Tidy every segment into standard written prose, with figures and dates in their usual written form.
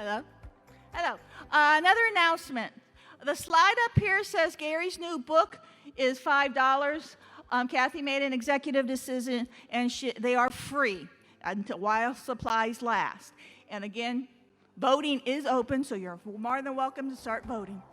Hello? Hello. Another announcement. The slide up here says Gary's new book is $5. Kathy made an executive decision, and they are free until while supplies last. And again, voting is open, so you're more than welcome to start voting.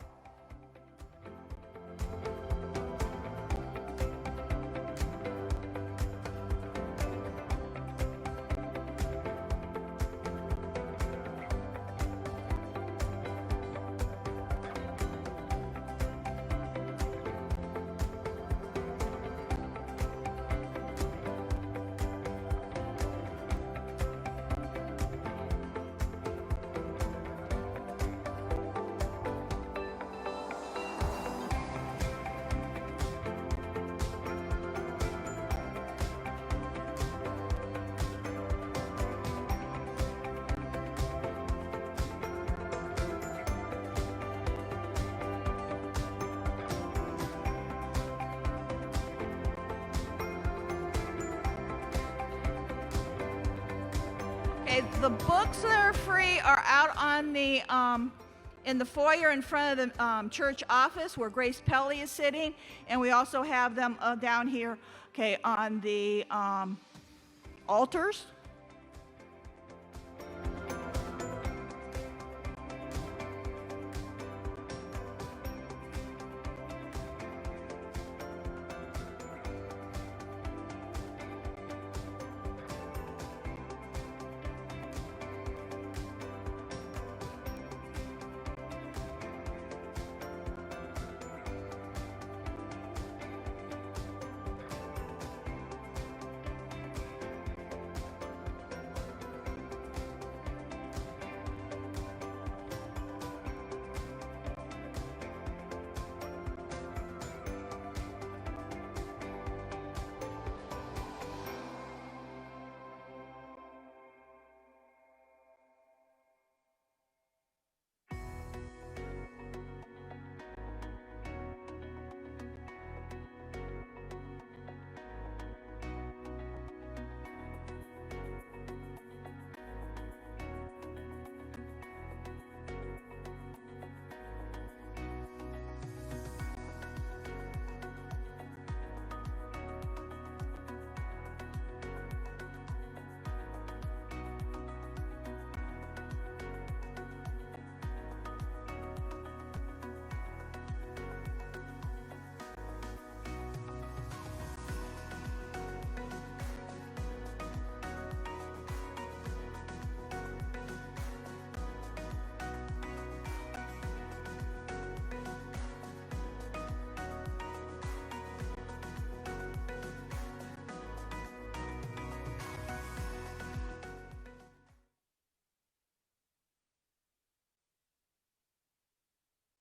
Okay, the books that are free are out on the in the foyer in front of the church office where Grace Pelly is sitting, and we also have them down here, okay, on the altars.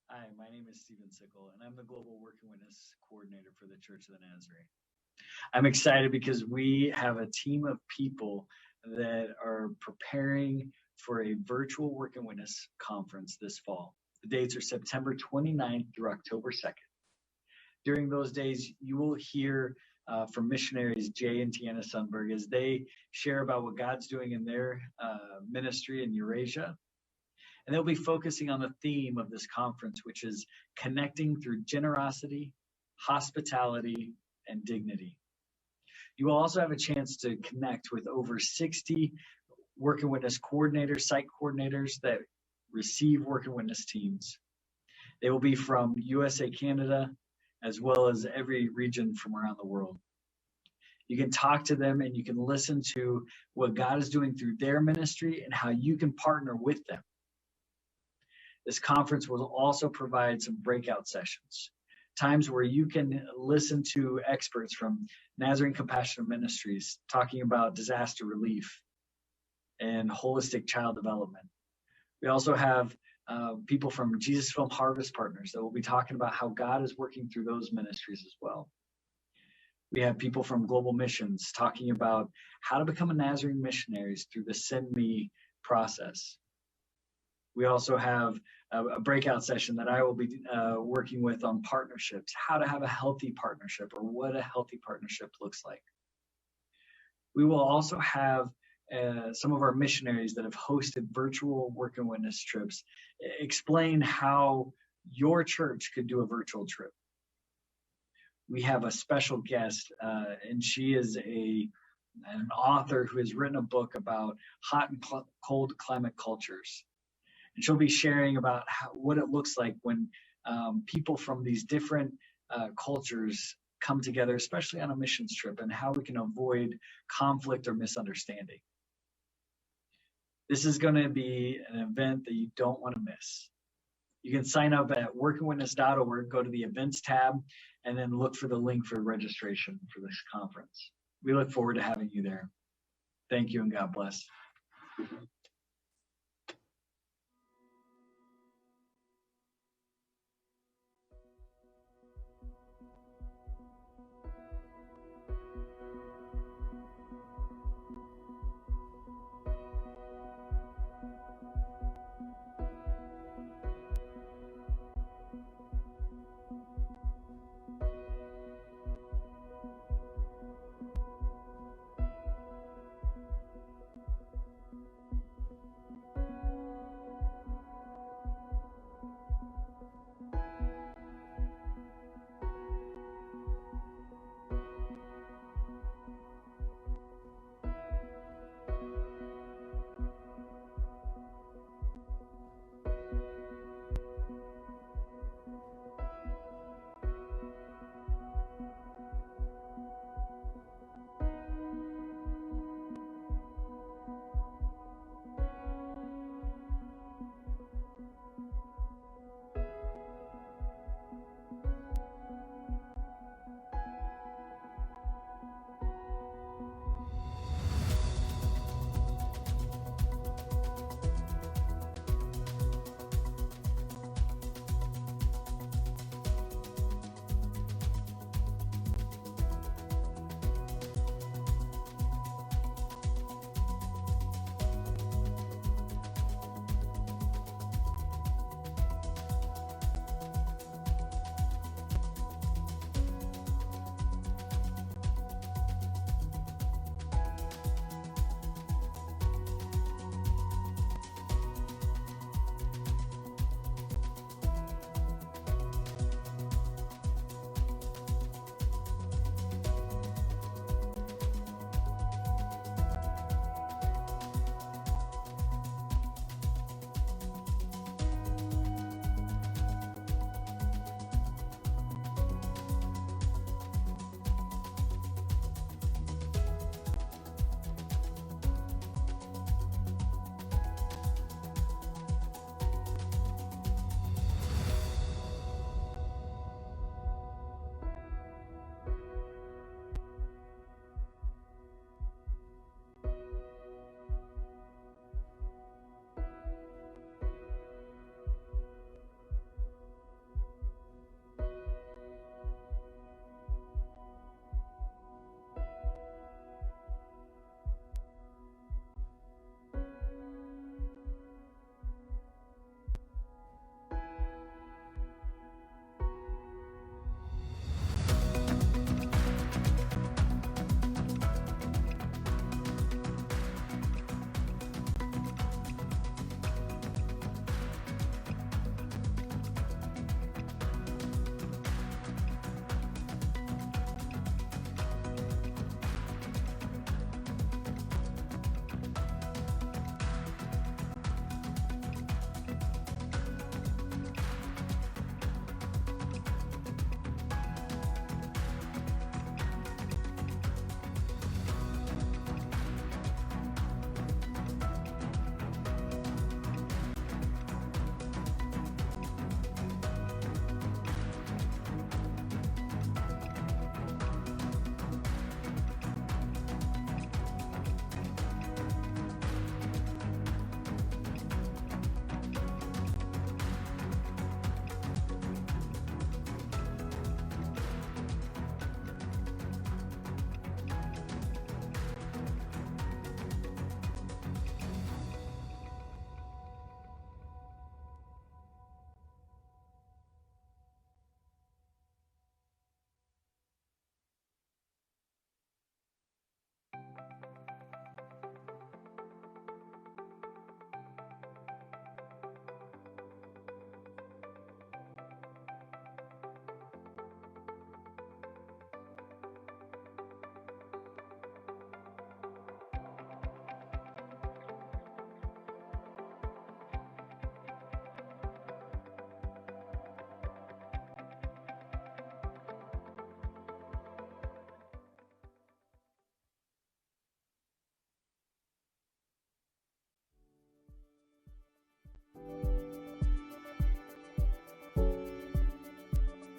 Hi, my name is Stephen Sickle, and I'm the Global Working Witness Coordinator for the Church of the Nazarene. I'm excited because we have a team of people that are preparing for a virtual Working Witness conference this fall. The dates are September 29th through October 2nd. During those days, you will hear from missionaries Jay and Tiana Sundberg as they share about what God's doing in their ministry in Eurasia. And they'll be focusing on the theme of this conference, which is connecting through generosity, hospitality, and dignity. You will also have a chance to connect with over 60 Working Witness coordinators, site coordinators that receive Working Witness teams. They will be from USA, Canada, as well as every region from around the world. You can talk to them and you can listen to what God is doing through their ministry and how you can partner with them. This conference will also provide some breakout sessions, times where you can listen to experts from Nazarene Compassionate Ministries talking about disaster relief and holistic child development. We also have people from Jesus Film Harvest Partners that will be talking about how God is working through those ministries as well. We have people from Global Missions talking about how to become a Nazarene missionary through the Send Me process. We also have a breakout session that I will be working with on partnerships, how to have a healthy partnership or what a healthy partnership looks like. We will also have some of our missionaries that have hosted virtual Work and Witness trips explain how your church could do a virtual trip. We have a special guest, and she is an author who has written a book about hot and cold climate cultures. And she'll be sharing about what it looks like when people from these different cultures come together, especially on a missions trip, and how we can avoid conflict or misunderstanding. This is going to be an event that you don't want to miss. You can sign up at workandwitness.org, go to the events tab, and then look for the link for registration for this conference. We look forward to having you there. Thank you and God bless.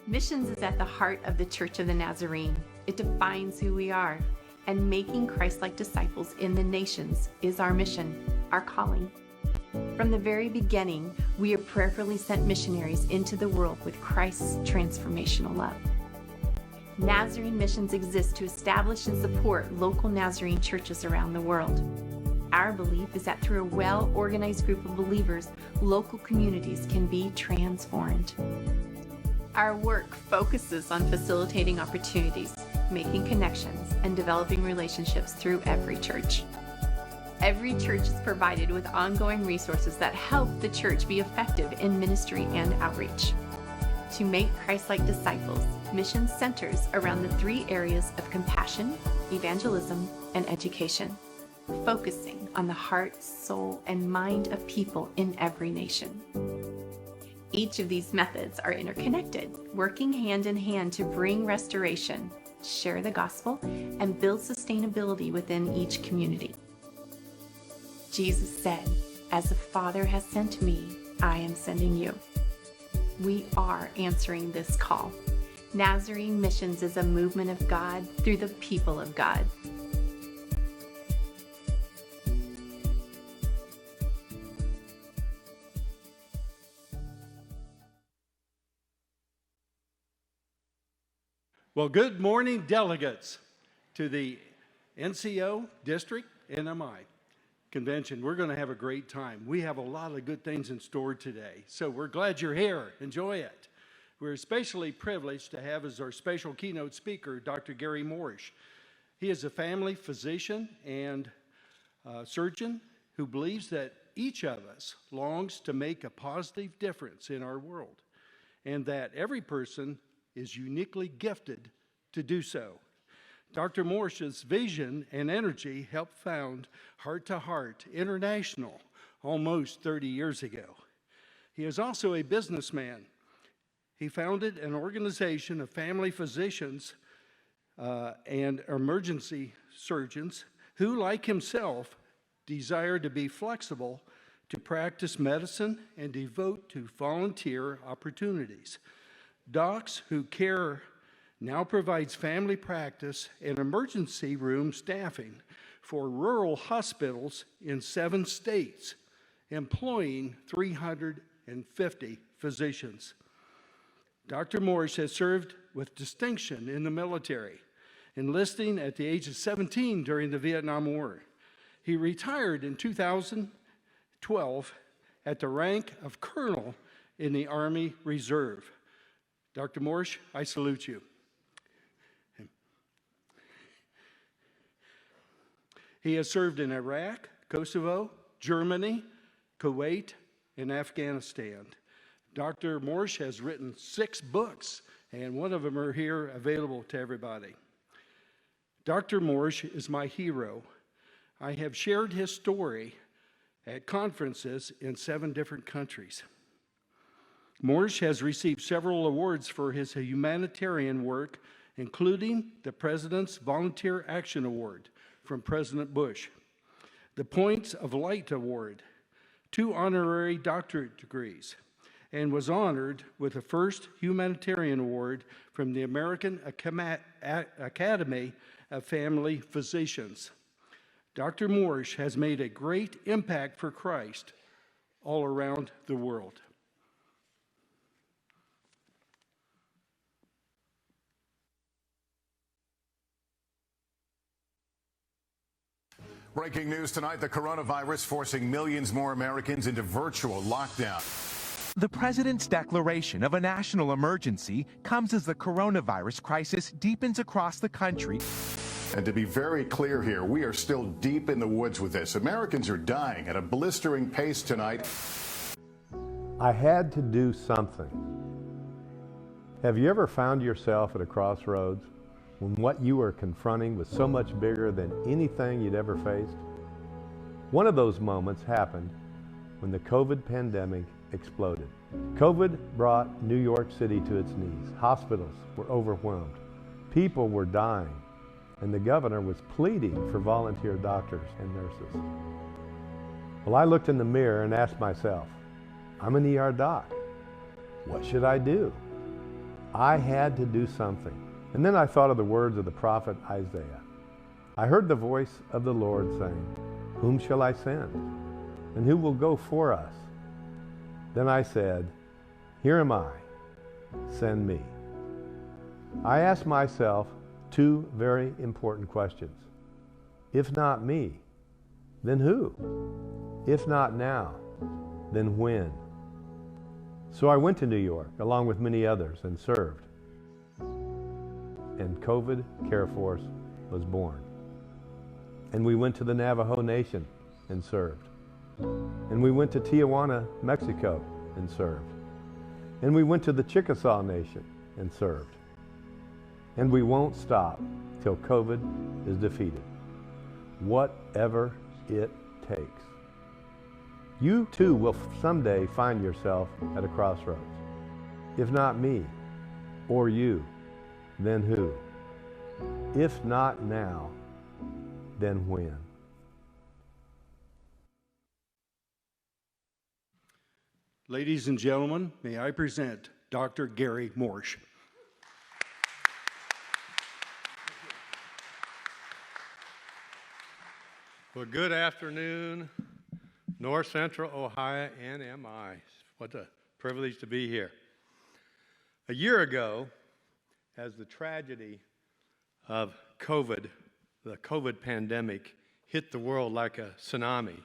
Missions is at the heart of the Church of the Nazarene. It defines who we are, and making Christ-like disciples in the nations is our mission, our calling. From the very beginning, we have prayerfully sent missionaries into the world with Christ's transformational love. Nazarene missions exist to establish and support local Nazarene churches around the world. Our belief is that through a well-organized group of believers, local communities can be transformed. Our work focuses on facilitating opportunities, making connections, and developing relationships through every church. Every church is provided with ongoing resources that help the church be effective in ministry and outreach. To make Christ-like disciples, mission centers around the 3 areas of compassion, evangelism, and education, focusing on the heart, soul, and mind of people in every nation. Each of these methods are interconnected, working hand in hand to bring restoration, share the gospel, and build sustainability within each community. Jesus said, "As the Father has sent me, I am sending you." We are answering this call. Nazarene Missions is a movement of God through the people of God. Well, good morning, delegates, to the NCO District NMI Convention. We're going to have a great time. We have a lot of good things in store today, so we're glad you're here. Enjoy it. We're especially privileged to have as our special keynote speaker, Dr. Gary Morrish. He is a family physician and surgeon who believes that each of us longs to make a positive difference in our world, and that every person is uniquely gifted to do so. Dr. Morrish's vision and energy helped found Heart to Heart International almost 30 years ago. He is also a businessman. He founded an organization of family physicians and emergency surgeons who, like himself, desire to be flexible to practice medicine and devote to volunteer opportunities. Docs Who Care now provides family practice and emergency room staffing for rural hospitals in 7 states, employing 350 physicians. Dr. Morrish has served with distinction in the military, enlisting at the age of 17 during the Vietnam War. He retired in 2012 at the rank of colonel in the Army Reserve. Dr. Morrish, I salute you. He has served in Iraq, Kosovo, Germany, Kuwait, and Afghanistan. Dr. Morrish has written 6 books, and one of them are here available to everybody. Dr. Morrish is my hero. I have shared his story at conferences in 7 different countries. Morrish has received several awards for his humanitarian work, including the President's Volunteer Action Award from President Bush, the Points of Light Award, 2 honorary doctorate degrees, and was honored with the first humanitarian award from the American Academy of Family Physicians. Dr. Morrish has made a great impact for Christ all around the world. Breaking news tonight, the coronavirus forcing millions more Americans into virtual lockdown. The president's declaration of a national emergency comes as the coronavirus crisis deepens across the country. And to be very clear here, we are still deep in the woods with this. Americans are dying at a blistering pace tonight. I had to do something. Have you ever found yourself at a crossroads when what you were confronting was so much bigger than anything you'd ever faced? One of those moments happened when the COVID pandemic exploded. COVID brought New York City to its knees. Hospitals were overwhelmed. People were dying, and the governor was pleading for volunteer doctors and nurses. Well, I looked in the mirror and asked myself, I'm an ER doc. What should I do? I had to do something. And then I thought of the words of the prophet Isaiah. I heard the voice of the Lord saying, "Whom shall I send? And who will go for us?" Then I said, "Here am I. Send me." I asked myself two very important questions. If not me, then who? If not now, then when? So I went to New York along with many others and served. And COVID Care Force was born. And we went to the Navajo Nation and served. And we went to Tijuana, Mexico and served. And we went to the Chickasaw Nation and served. And we won't stop till COVID is defeated, whatever it takes. You too will someday find yourself at a crossroads. If not me or you, then who? If not now, then when? Ladies and gentlemen, may I present Dr. Gary Morsch. Well, good afternoon, North Central Ohio NMI. What a privilege to be here. A year ago, as the tragedy of COVID, the COVID pandemic, hit the world like a tsunami,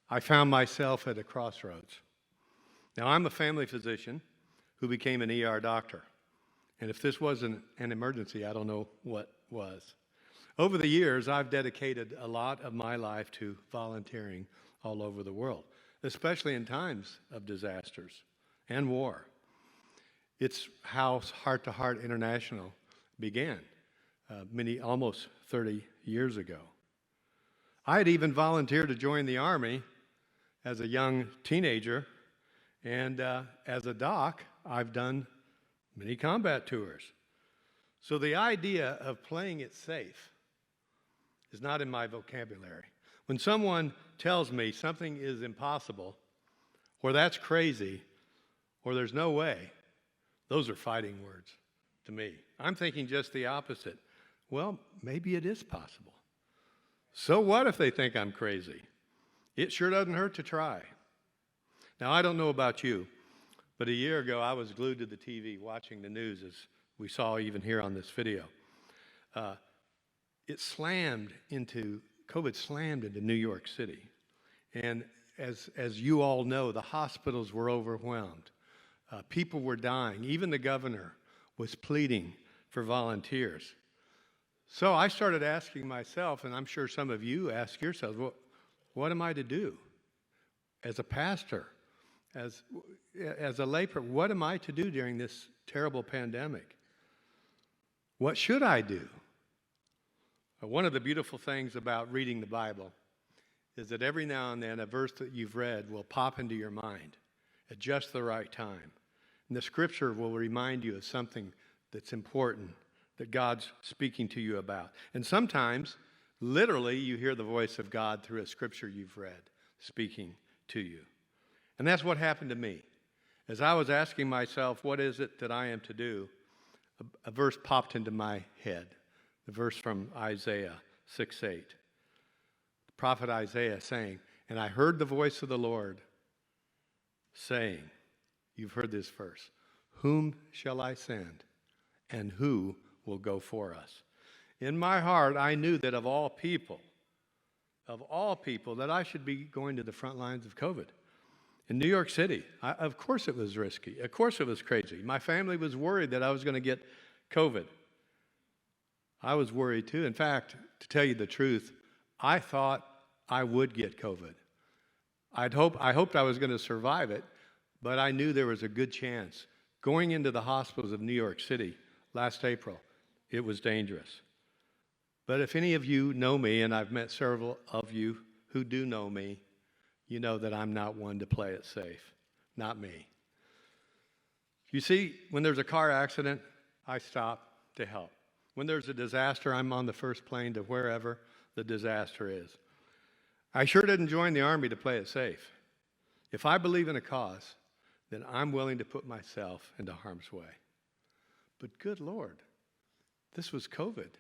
I found myself at a crossroads. Now, I'm a family physician who became an ER doctor. And if this wasn't an emergency, I don't know what was. Over the years, I've dedicated a lot of my life to volunteering all over the world, especially in times of disasters and war. It's how Heart to Heart International began almost 30 years ago. I had even volunteered to join the Army as a young teenager, and as a doc, I've done many combat tours. So the idea of playing it safe is not in my vocabulary. When someone tells me something is impossible, or that's crazy, or there's no way, those are fighting words to me. I'm thinking just the opposite. Well, maybe it is possible. So what if they think I'm crazy? It sure doesn't hurt to try. Now, I don't know about you, but a year ago I was glued to the TV watching the news, as we saw even here on this video. COVID slammed into New York City. And as you all know, the hospitals were overwhelmed. People were dying. Even the governor was pleading for volunteers. So I started asking myself, and I'm sure some of you ask yourselves, well, what am I to do? As a pastor, as a layperson, what am I to do during this terrible pandemic? What should I do? One of the beautiful things about reading the Bible is that every now and then a verse that you've read will pop into your mind at just the right time. And the scripture will remind you of something that's important that God's speaking to you about. And sometimes, literally, you hear the voice of God through a scripture you've read speaking to you. And that's what happened to me. As I was asking myself, what is it that I am to do? A verse popped into my head. The verse from Isaiah 6:8. The prophet Isaiah saying, "And I heard the voice of the Lord saying," you've heard this verse, "Whom shall I send? And who will go for us?" In my heart, I knew that of all people, that I should be going to the front lines of COVID. In New York City, of course it was risky. Of course it was crazy. My family was worried that I was going to get COVID. I was worried too. In fact, to tell you the truth, I thought I would get COVID. I hoped I was going to survive it, but I knew there was a good chance. Going into the hospitals of New York City last April, it was dangerous. But if any of you know me, and I've met several of you who do know me, you know that I'm not one to play it safe. Not me. You see, when there's a car accident, I stop to help. When there's a disaster, I'm on the first plane to wherever the disaster is. I sure didn't join the Army to play it safe. If I believe in a cause, then I'm willing to put myself into harm's way. But good Lord, this was COVID.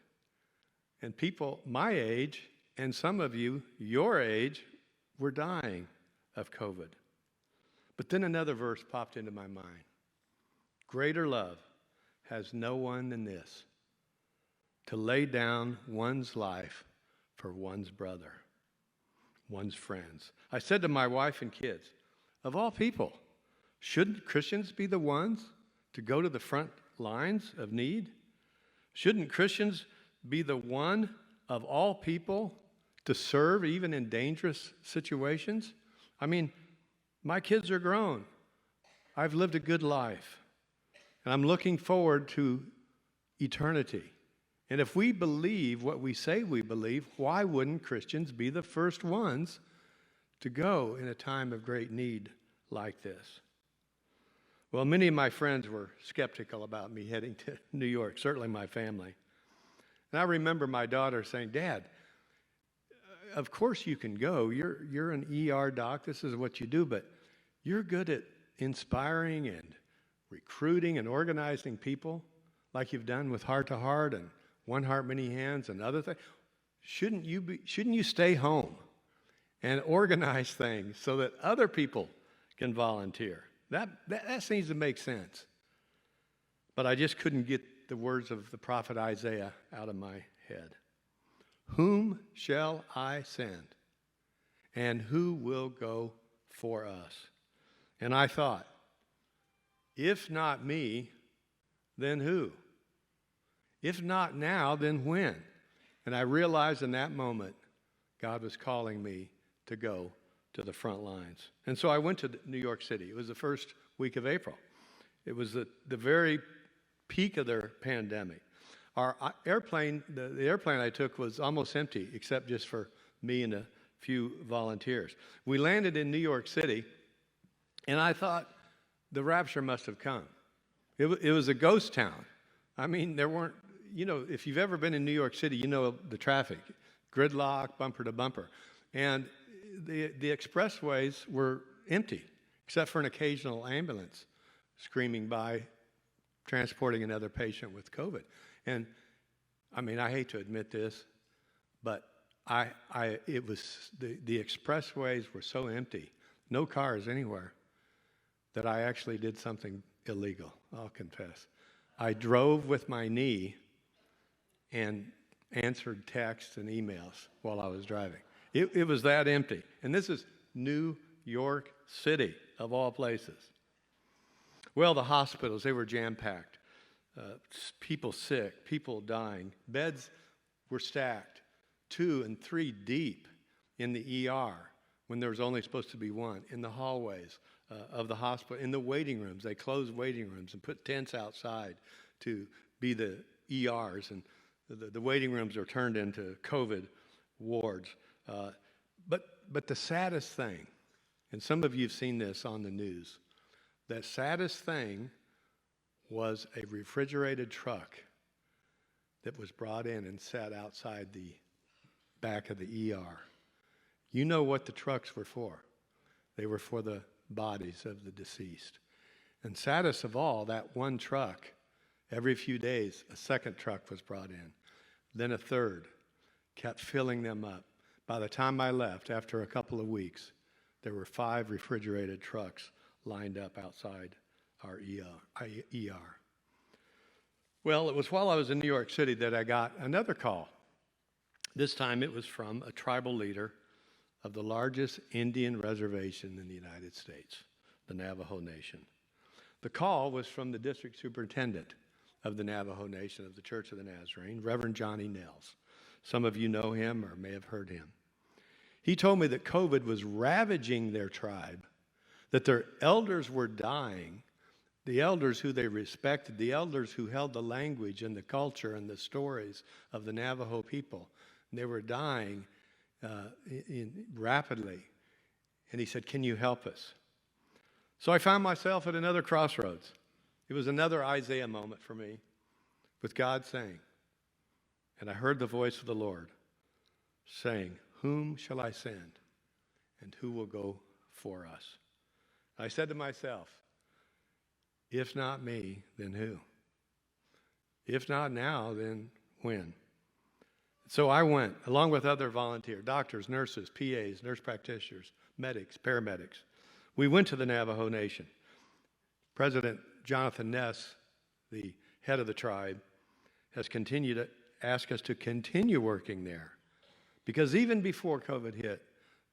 And people my age, and some of you your age, were dying of COVID. But then another verse popped into my mind. Greater love has no one than this, to lay down one's life for one's brother, one's friends. I said to my wife and kids, of all people, shouldn't Christians be the ones to go to the front lines of need? Shouldn't Christians be the one of all people to serve even in dangerous situations? I mean, my kids are grown. I've lived a good life. And I'm looking forward to eternity. And if we believe what we say we believe, why wouldn't Christians be the first ones to go in a time of great need like this? Well, many of my friends were skeptical about me heading to New York, certainly my family. And I remember my daughter saying, Dad, of course you can go. You're an ER doc. This is what you do, but you're good at inspiring and recruiting and organizing people like you've done with Heart to Heart and One Heart, Many Hands and other things. Shouldn't you stay home and organize things so that other people can volunteer? That seems to make sense. But I just couldn't get the words of the prophet Isaiah out of my head. Whom shall I send? And who will go for us? And I thought, if not me, then who? If not now, then when? And I realized in that moment, God was calling me to go to the front lines. And so I went to New York City. It was the first week of April. It was the very peak of their pandemic. Our airplane, the airplane I took was almost empty, except just for me and a few volunteers. We landed in New York City, and I thought the rapture must have come. It was a ghost town. I mean, there weren't, if you've ever been in New York City, you know the traffic, gridlock, bumper to bumper. And the expressways were empty, except for an occasional ambulance screaming by, transporting another patient with COVID. And I mean, I hate to admit this, but it was the expressways were so empty, no cars anywhere, that I actually did something illegal, I'll confess. I drove with my knee and answered texts and emails while I was driving. It was that empty. And this is New York City, of all places. Well, the hospitals, they were jam-packed. People sick, people dying. Beds were stacked 2 and 3 deep in the ER when there was only supposed to be one. In the hallways of the hospital, in the waiting rooms. They closed waiting rooms and put tents outside to be the ERs. And the waiting rooms are turned into COVID wards. But the saddest thing, and some of you have seen this on the news, the saddest thing was a refrigerated truck that was brought in and sat outside the back of the ER. You know what the trucks were for. They were for the bodies of the deceased. And saddest of all, that one truck, every few days, a second truck was brought in, then a third, kept filling them up. By the time I left, after a couple of weeks, there were 5 refrigerated trucks lined up outside our ER. Well, it was while I was in New York City that I got another call. This time it was from a tribal leader of the largest Indian reservation in the United States, the Navajo Nation. The call was from the district superintendent of the Navajo Nation of the Church of the Nazarene, Reverend Johnny Nels. Some of you know him or may have heard him. He told me that COVID was ravaging their tribe, that their elders were dying, the elders who they respected, the elders who held the language and the culture and the stories of the Navajo people. And they were dying rapidly. And he said, "Can you help us?" So I found myself at another crossroads. It was another Isaiah moment for me, with God saying, and I heard the voice of the Lord saying, "Whom shall I send, and who will go for us?" I said to myself, if not me, then who? If not now, then when? So I went, along with other volunteers, doctors, nurses, PAs, nurse practitioners, medics, paramedics. We went to the Navajo Nation. President Jonathan Ness, the head of the tribe, has continued to ask us to continue working there. Because even before COVID hit,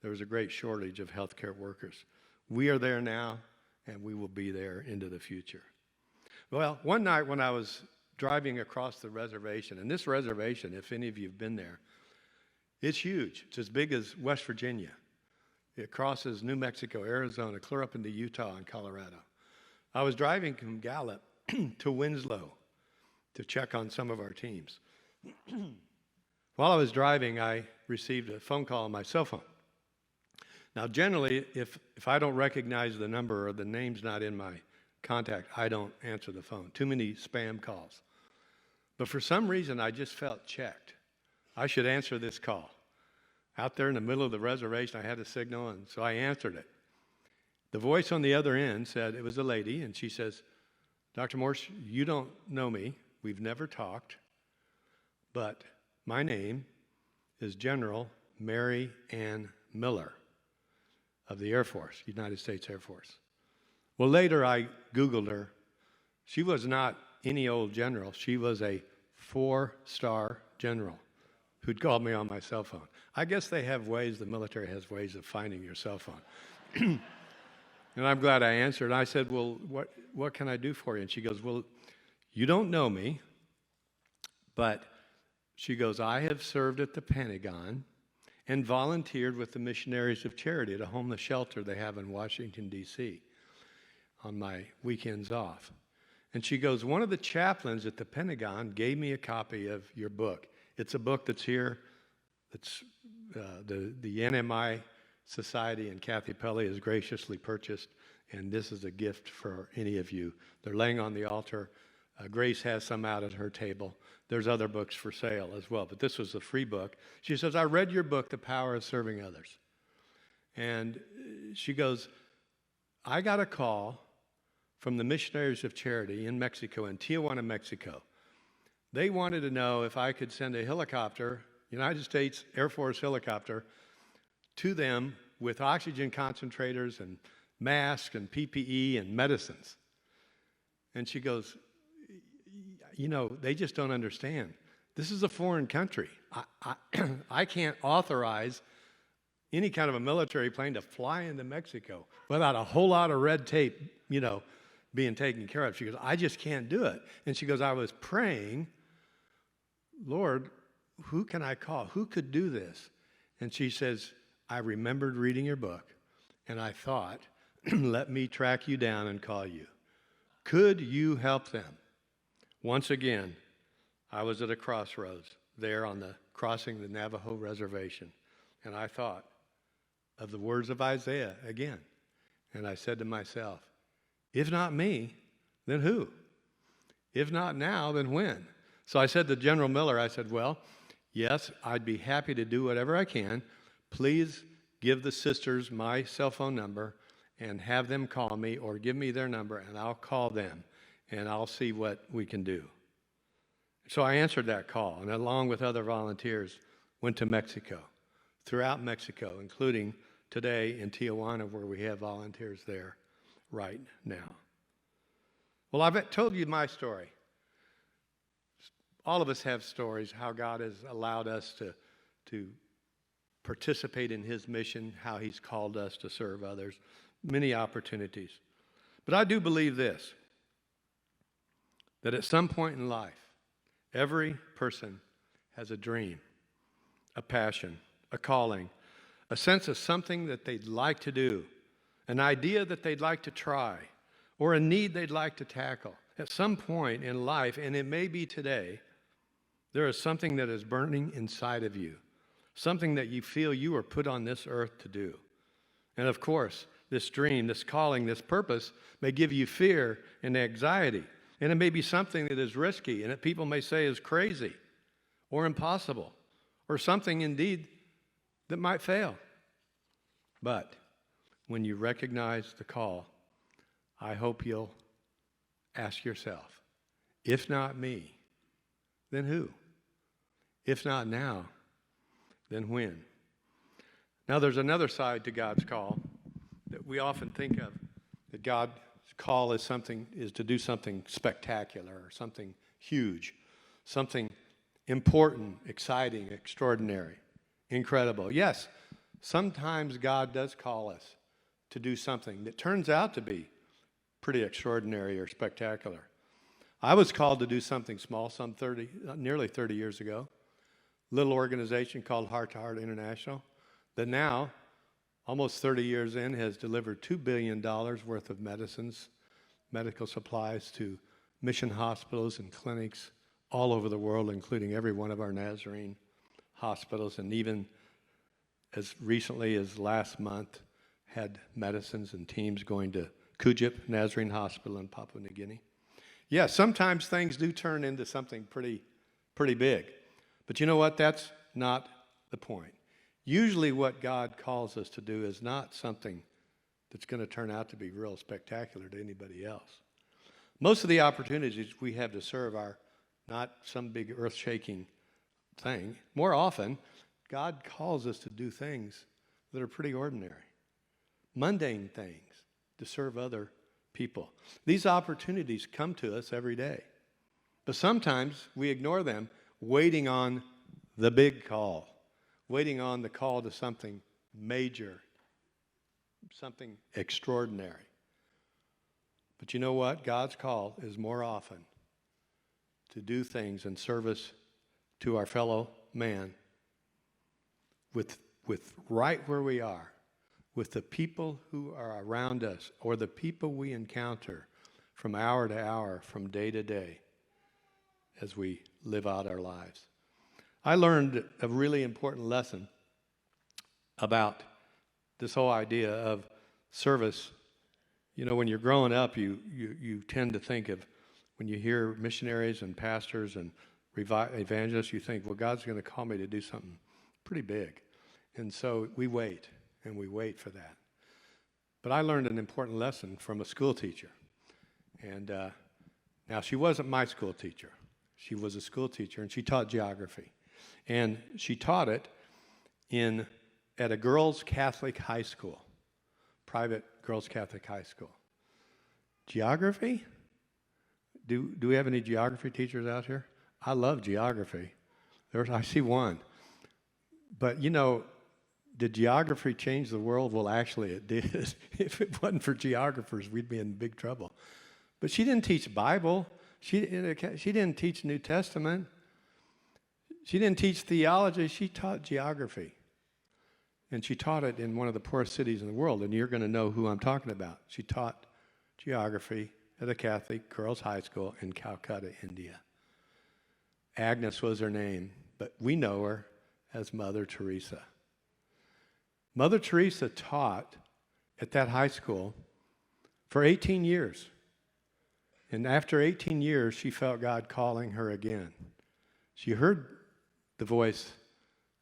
there was a great shortage of healthcare workers. We are there now, and we will be there into the future. Well, one night when I was driving across the reservation, and this reservation, if any of you have been there, it's huge. It's as big as West Virginia. It crosses New Mexico, Arizona, clear up into Utah and Colorado. I was driving from Gallup to Winslow to check on some of our teams. While I was driving, I received a phone call on my cell phone. Now, generally, if I don't recognize the number or the name's not in my contact, I don't answer the phone. Too many spam calls. But for some reason, I just felt checked. I should answer this call. Out there in the middle of the reservation, I had a signal, and so I answered it. The voice on the other end said, it was a lady, and she says, Dr. Morse, you don't know me. We've never talked, but my name is General Mary Ann Miller of the Air Force, United States Air Force. Well, later I Googled her. She was not any old general. She was a 4-star general who'd called me on my cell phone. I guess they have ways, the military has ways of finding your cell phone. And I'm glad I answered. I said, well, what can I do for you? And she goes, well, you don't know me, but she goes, I have served at the Pentagon and volunteered with the Missionaries of Charity at a homeless shelter they have in Washington, D.C. on my weekends off. And she goes, one of the chaplains at the Pentagon gave me a copy of your book. It's a book that's here. It's the NMI Society and Kathy Pelly has graciously purchased, and this is a gift for any of you. They're laying on the altar. Grace has some out at her table. There's other books for sale as well, but this was a free book. She says, I read your book, The Power of Serving Others. And she goes, I got a call from the Missionaries of Charity in Mexico, in Tijuana, Mexico. They wanted to know if I could send a helicopter, United States Air Force helicopter, to them with oxygen concentrators and masks and PPE and medicines. And she goes, they just don't understand. This is a foreign country. I can't authorize any kind of a military plane to fly into Mexico without a whole lot of red tape, being taken care of. She goes, I just can't do it. And she goes, I was praying, Lord, who can I call? Who could do this? And she says, I remembered reading your book, and I thought, let me track you down and call you. Could you help them? Once again, I was at a crossroads there on the crossing the Navajo reservation, and I thought of the words of Isaiah again. And I said to myself, if not me, then who? If not now, then when? So I said to General Miller, I said, well, yes, I'd be happy to do whatever I can. Please give the sisters my cell phone number and have them call me, or give me their number and I'll call them and I'll see what we can do. So I answered that call, and along with other volunteers, went to Mexico, throughout Mexico, including today in Tijuana, where we have volunteers there right now. Well, I've told you my story. All of us have stories, how God has allowed us to participate in his mission, how he's called us to serve others, many opportunities. But I do believe this, that at some point in life, every person has a dream, a passion, a calling, a sense of something that they'd like to do, an idea that they'd like to try, or a need they'd like to tackle. At some point in life, and it may be today, there is something that is burning inside of you, something that you feel you are put on this earth to do. And of course, this dream, this calling, this purpose may give you fear and anxiety. And it may be something that is risky and that people may say is crazy or impossible or something indeed that might fail. But when you recognize the call, I hope you'll ask yourself, if not me, then who? If not now, then when? Now there's another side to God's call that we often think of, that God's call is to do something spectacular or something huge, something important, exciting, extraordinary, incredible. Yes, sometimes God does call us to do something that turns out to be pretty extraordinary or spectacular. I was called to do something small nearly 30 years ago. Little organization called Heart to Heart International that now, almost 30 years in, has delivered $2 billion worth of medicines, medical supplies to mission hospitals and clinics all over the world, including every one of our Nazarene hospitals, and even as recently as last month, had medicines and teams going to Kujip Nazarene Hospital in Papua New Guinea. Yeah, sometimes things do turn into something pretty big. But you know what? That's not the point. Usually what God calls us to do is not something that's going to turn out to be real spectacular to anybody else. Most of the opportunities we have to serve are not some big earth-shaking thing. More often, God calls us to do things that are pretty ordinary, mundane things to serve other people. These opportunities come to us every day. But sometimes we ignore them, waiting on the big call, waiting on the call to something major, something extraordinary. But you know what? God's call is more often to do things in service to our fellow man with right where we are, with the people who are around us or the people we encounter from hour to hour, from day to day, as we live out our lives. I learned a really important lesson about this whole idea of service. You know, when you're growing up, you tend to think of, when you hear missionaries and pastors and evangelists, you think, well, God's going to call me to do something pretty big. And so we wait, and we wait for that. But I learned an important lesson from a school teacher. And now, she wasn't my school teacher. She was a school teacher, and she taught geography. And she taught it at a girls' Catholic high school, private girls' Catholic high school. Geography? Do we have any geography teachers out here? I love geography. I see one. But, you know, did geography change the world? Well, actually, it did. If it wasn't for geographers, we'd be in big trouble. But she didn't teach Bible. She didn't teach New Testament. She didn't teach theology. She taught geography. And she taught it in one of the poorest cities in the world, and you're going to know who I'm talking about. She taught geography at a Catholic girls' high school in Calcutta, India. Agnes was her name, but we know her as Mother Teresa. Mother Teresa taught at that high school for 18 years. And after 18 years, she felt God calling her again. She heard the voice,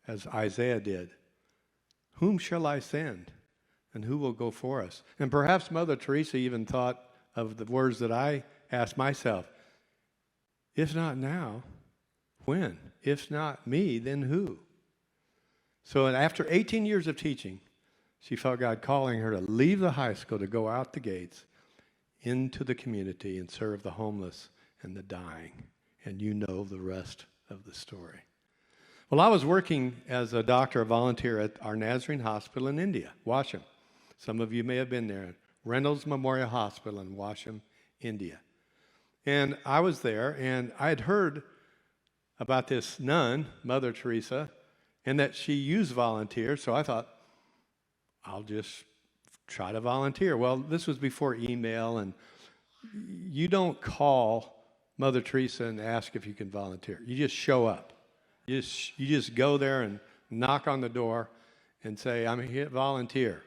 as Isaiah did, "Whom shall I send, and who will go for us?" And perhaps Mother Teresa even thought of the words that I asked myself. If not now, when? If not me, then who? So after 18 years of teaching, she felt God calling her to leave the high school, to go out the gates into the community and serve the homeless and the dying. And you know the rest of the story. Well, I was working as a doctor, a volunteer at our Nazarene Hospital in India, Washam. Some of you may have been there. Reynolds Memorial Hospital in Washam, India. And I was there, and I had heard about this nun, Mother Teresa, and that she used volunteers, so I thought, I'll just try to volunteer. Well, this was before email, and you don't call Mother Teresa and ask if you can volunteer. You just show up. You just go there and knock on the door and say, I'm here to volunteer.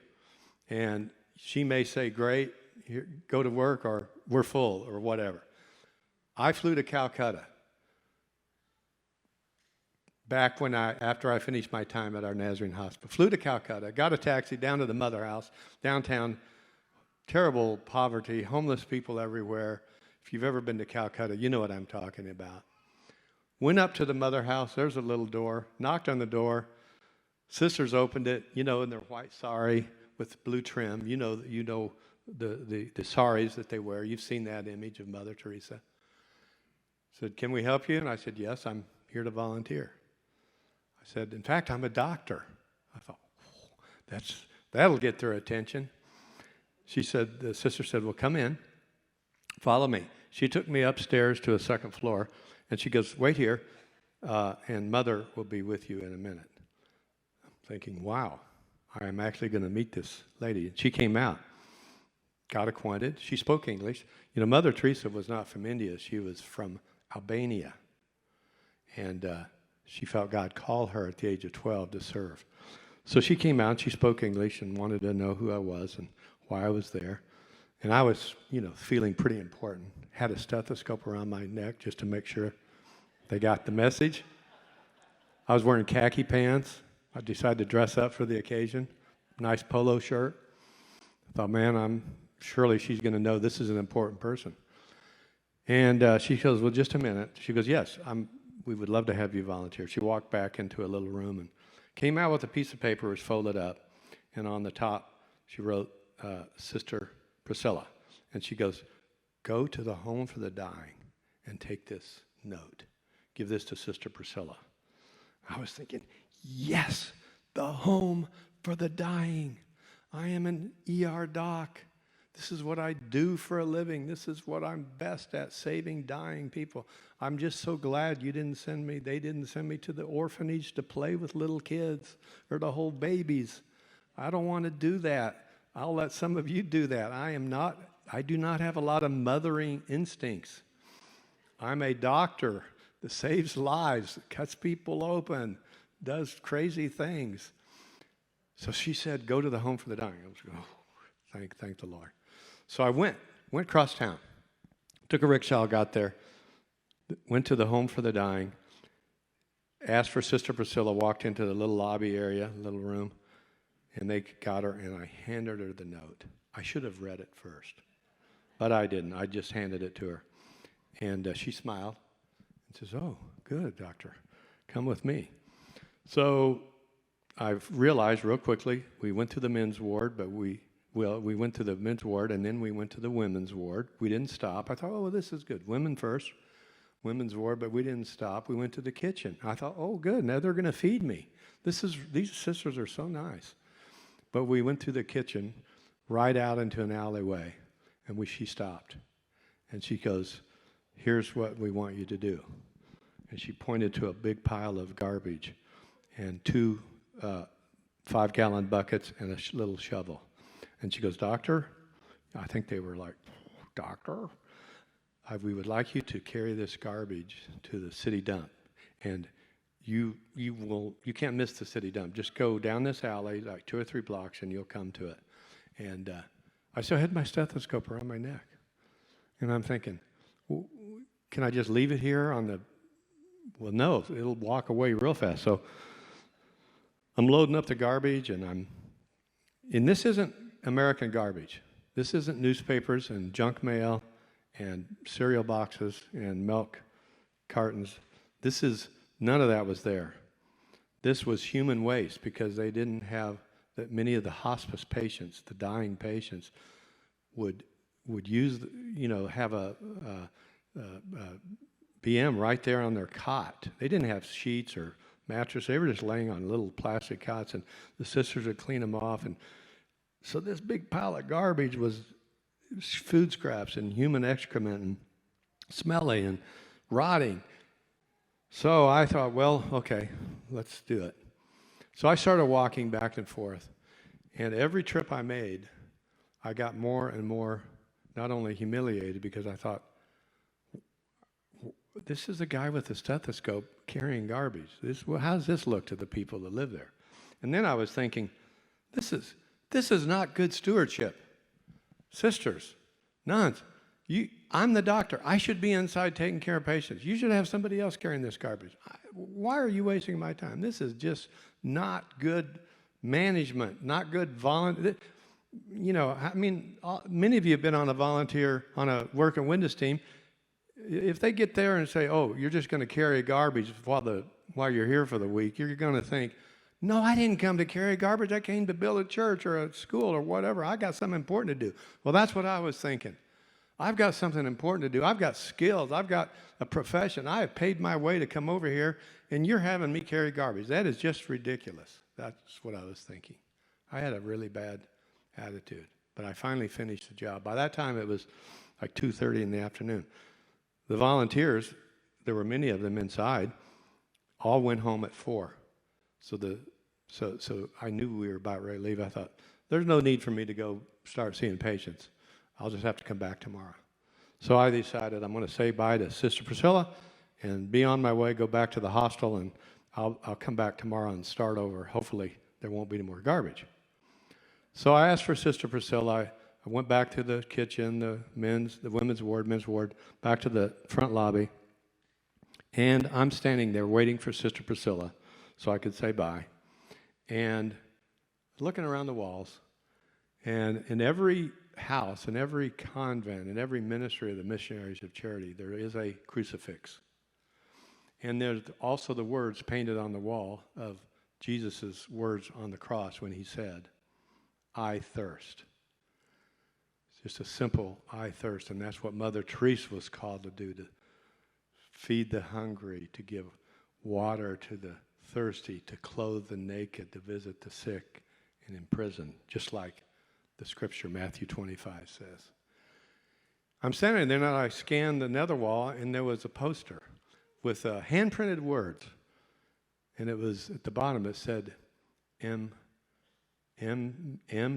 And she may say, great, here, go to work, or we're full, or whatever. I flew to Calcutta back after I finished my time at our Nazarene Hospital. Flew to Calcutta, got a taxi down to the Mother House, downtown, terrible poverty, homeless people everywhere. If you've ever been to Calcutta, you know what I'm talking about. Went up to the mother house. There's a little door. Knocked on the door. Sisters opened it, in their white sari with blue trim. You know the saris that they wear. You've seen that image of Mother Teresa. Said, "Can we help you?" And I said, "Yes, I'm here to volunteer." I said, "In fact, I'm a doctor." I thought, that'll get their attention. The sister said, "Well, come in, follow me." She took me upstairs to a second floor, and she goes, "Wait here, and Mother will be with you in a minute." I'm thinking, wow, I am actually going to meet this lady. And she came out, got acquainted. She spoke English. Mother Teresa was not from India. She was from Albania. And she felt God call her at the age of 12 to serve. So she came out, and she spoke English and wanted to know who I was and why I was there. And I was, feeling pretty important. Had a stethoscope around my neck just to make sure they got the message. I was wearing khaki pants. I decided to dress up for the occasion. Nice polo shirt. I thought, man, surely she's going to know this is an important person. And she goes, "Well, just a minute." She goes, "Yes, we would love to have you volunteer." She walked back into a little room and came out with a piece of paper. It was folded up. And on the top, she wrote, Sister Priscilla. And she goes, "Go to the home for the dying and take this note. Give this to Sister Priscilla." I was thinking, yes, the home for the dying. I am an ER doc. This is what I do for a living. This is what I'm best at, saving dying people. I'm just so glad they didn't send me to the orphanage to play with little kids or to hold babies. I don't want to do that. I'll let some of you do that. I do not have a lot of mothering instincts. I'm a doctor that saves lives, that cuts people open, does crazy things. So she said, "Go to the home for the dying." I was going, oh, thank the Lord. So I went across town, took a rickshaw, got there, went to the home for the dying, asked for Sister Priscilla, walked into the little lobby area, little room, and they got her, and I handed her the note. I should have read it first, but I didn't. I just handed it to her. And she smiled and says, "Oh, good, doctor. Come with me." So I realized real quickly, we went to the men's ward, but we went to the men's ward, and then we went to the women's ward. We didn't stop. I thought, oh, well, this is good. Women first, women's ward, but we didn't stop. We went to the kitchen. I thought, oh, good. Now they're going to feed me. These sisters are so nice. But we went to the kitchen, right out into an alleyway, and she stopped. And she goes, "Here's what we want you to do." And she pointed to a big pile of garbage and two 5-gallon buckets and a little shovel. And she goes, "Doctor," I think they were like, "Doctor, we would like you to carry this garbage to the city dump. And you can't miss the city dump. Just go down this alley, like 2 or 3 blocks, and you'll come to it." And I still had my stethoscope around my neck. And I'm thinking, can I just leave it here on the... Well, no, it'll walk away real fast. So I'm loading up the garbage, and this isn't American garbage. This isn't newspapers and junk mail and cereal boxes and milk cartons. None of that was there. This was human waste, because they didn't have that. Many of the hospice patients, the dying patients, would use, have a BM right there on their cot. They didn't have sheets or mattress. They were just laying on little plastic cots, and the sisters would clean them off. And so this big pile of garbage was food scraps and human excrement and smelly and rotting. So I thought, well, okay, let's do it. So I started walking back and forth. And every trip I made, I got more and more not only humiliated, because I thought, this is a guy with a stethoscope carrying garbage. How does this look to the people that live there? And then I was thinking, this is not good stewardship. Sisters, nuns, I'm the doctor. I should be inside taking care of patients. You should have somebody else carrying this garbage. Why are you wasting my time? This is just not good management, not good volunteer. Many of you have been on a work and witness team. if they get there and say, oh, you're just going to carry garbage while you're here for the week, you're going to think, no, I didn't come to carry garbage. I came to build a church or a school or whatever. I got something important to do. Well, that's what I was thinking. I've got something important to do. I've got skills. I've got a profession. I have paid my way to come over here, and you're having me carry garbage. That is just ridiculous. That's what I was thinking. I had a really bad attitude, but I finally finished the job. By that time, it was like 2:30 in the afternoon. The volunteers, there were many of them inside, all went home at 4. So I knew we were about ready to leave. I thought, there's no need for me to go start seeing patients. I'll just have to come back tomorrow. So I decided I'm going to say bye to Sister Priscilla and be on my way, go back to the hostel, and I'll come back tomorrow and start over. Hopefully there won't be any more garbage. So I asked for Sister Priscilla. I went back to the kitchen, the women's ward, back to the front lobby. And I'm standing there waiting for Sister Priscilla so I could say bye. And looking around the walls, and in every house, in every convent, in every ministry of the Missionaries of Charity, there is a crucifix. And there's also the words painted on the wall of Jesus' words on the cross when he said, I thirst. It's just a simple, I thirst, and that's what Mother Teresa was called to do, to feed the hungry, to give water to the thirsty, to clothe the naked, to visit the sick and in prison, just like the scripture Matthew 25 says. I'm standing there and I scanned another wall, and there was a poster with hand-printed words, and it was at the bottom. It said, M.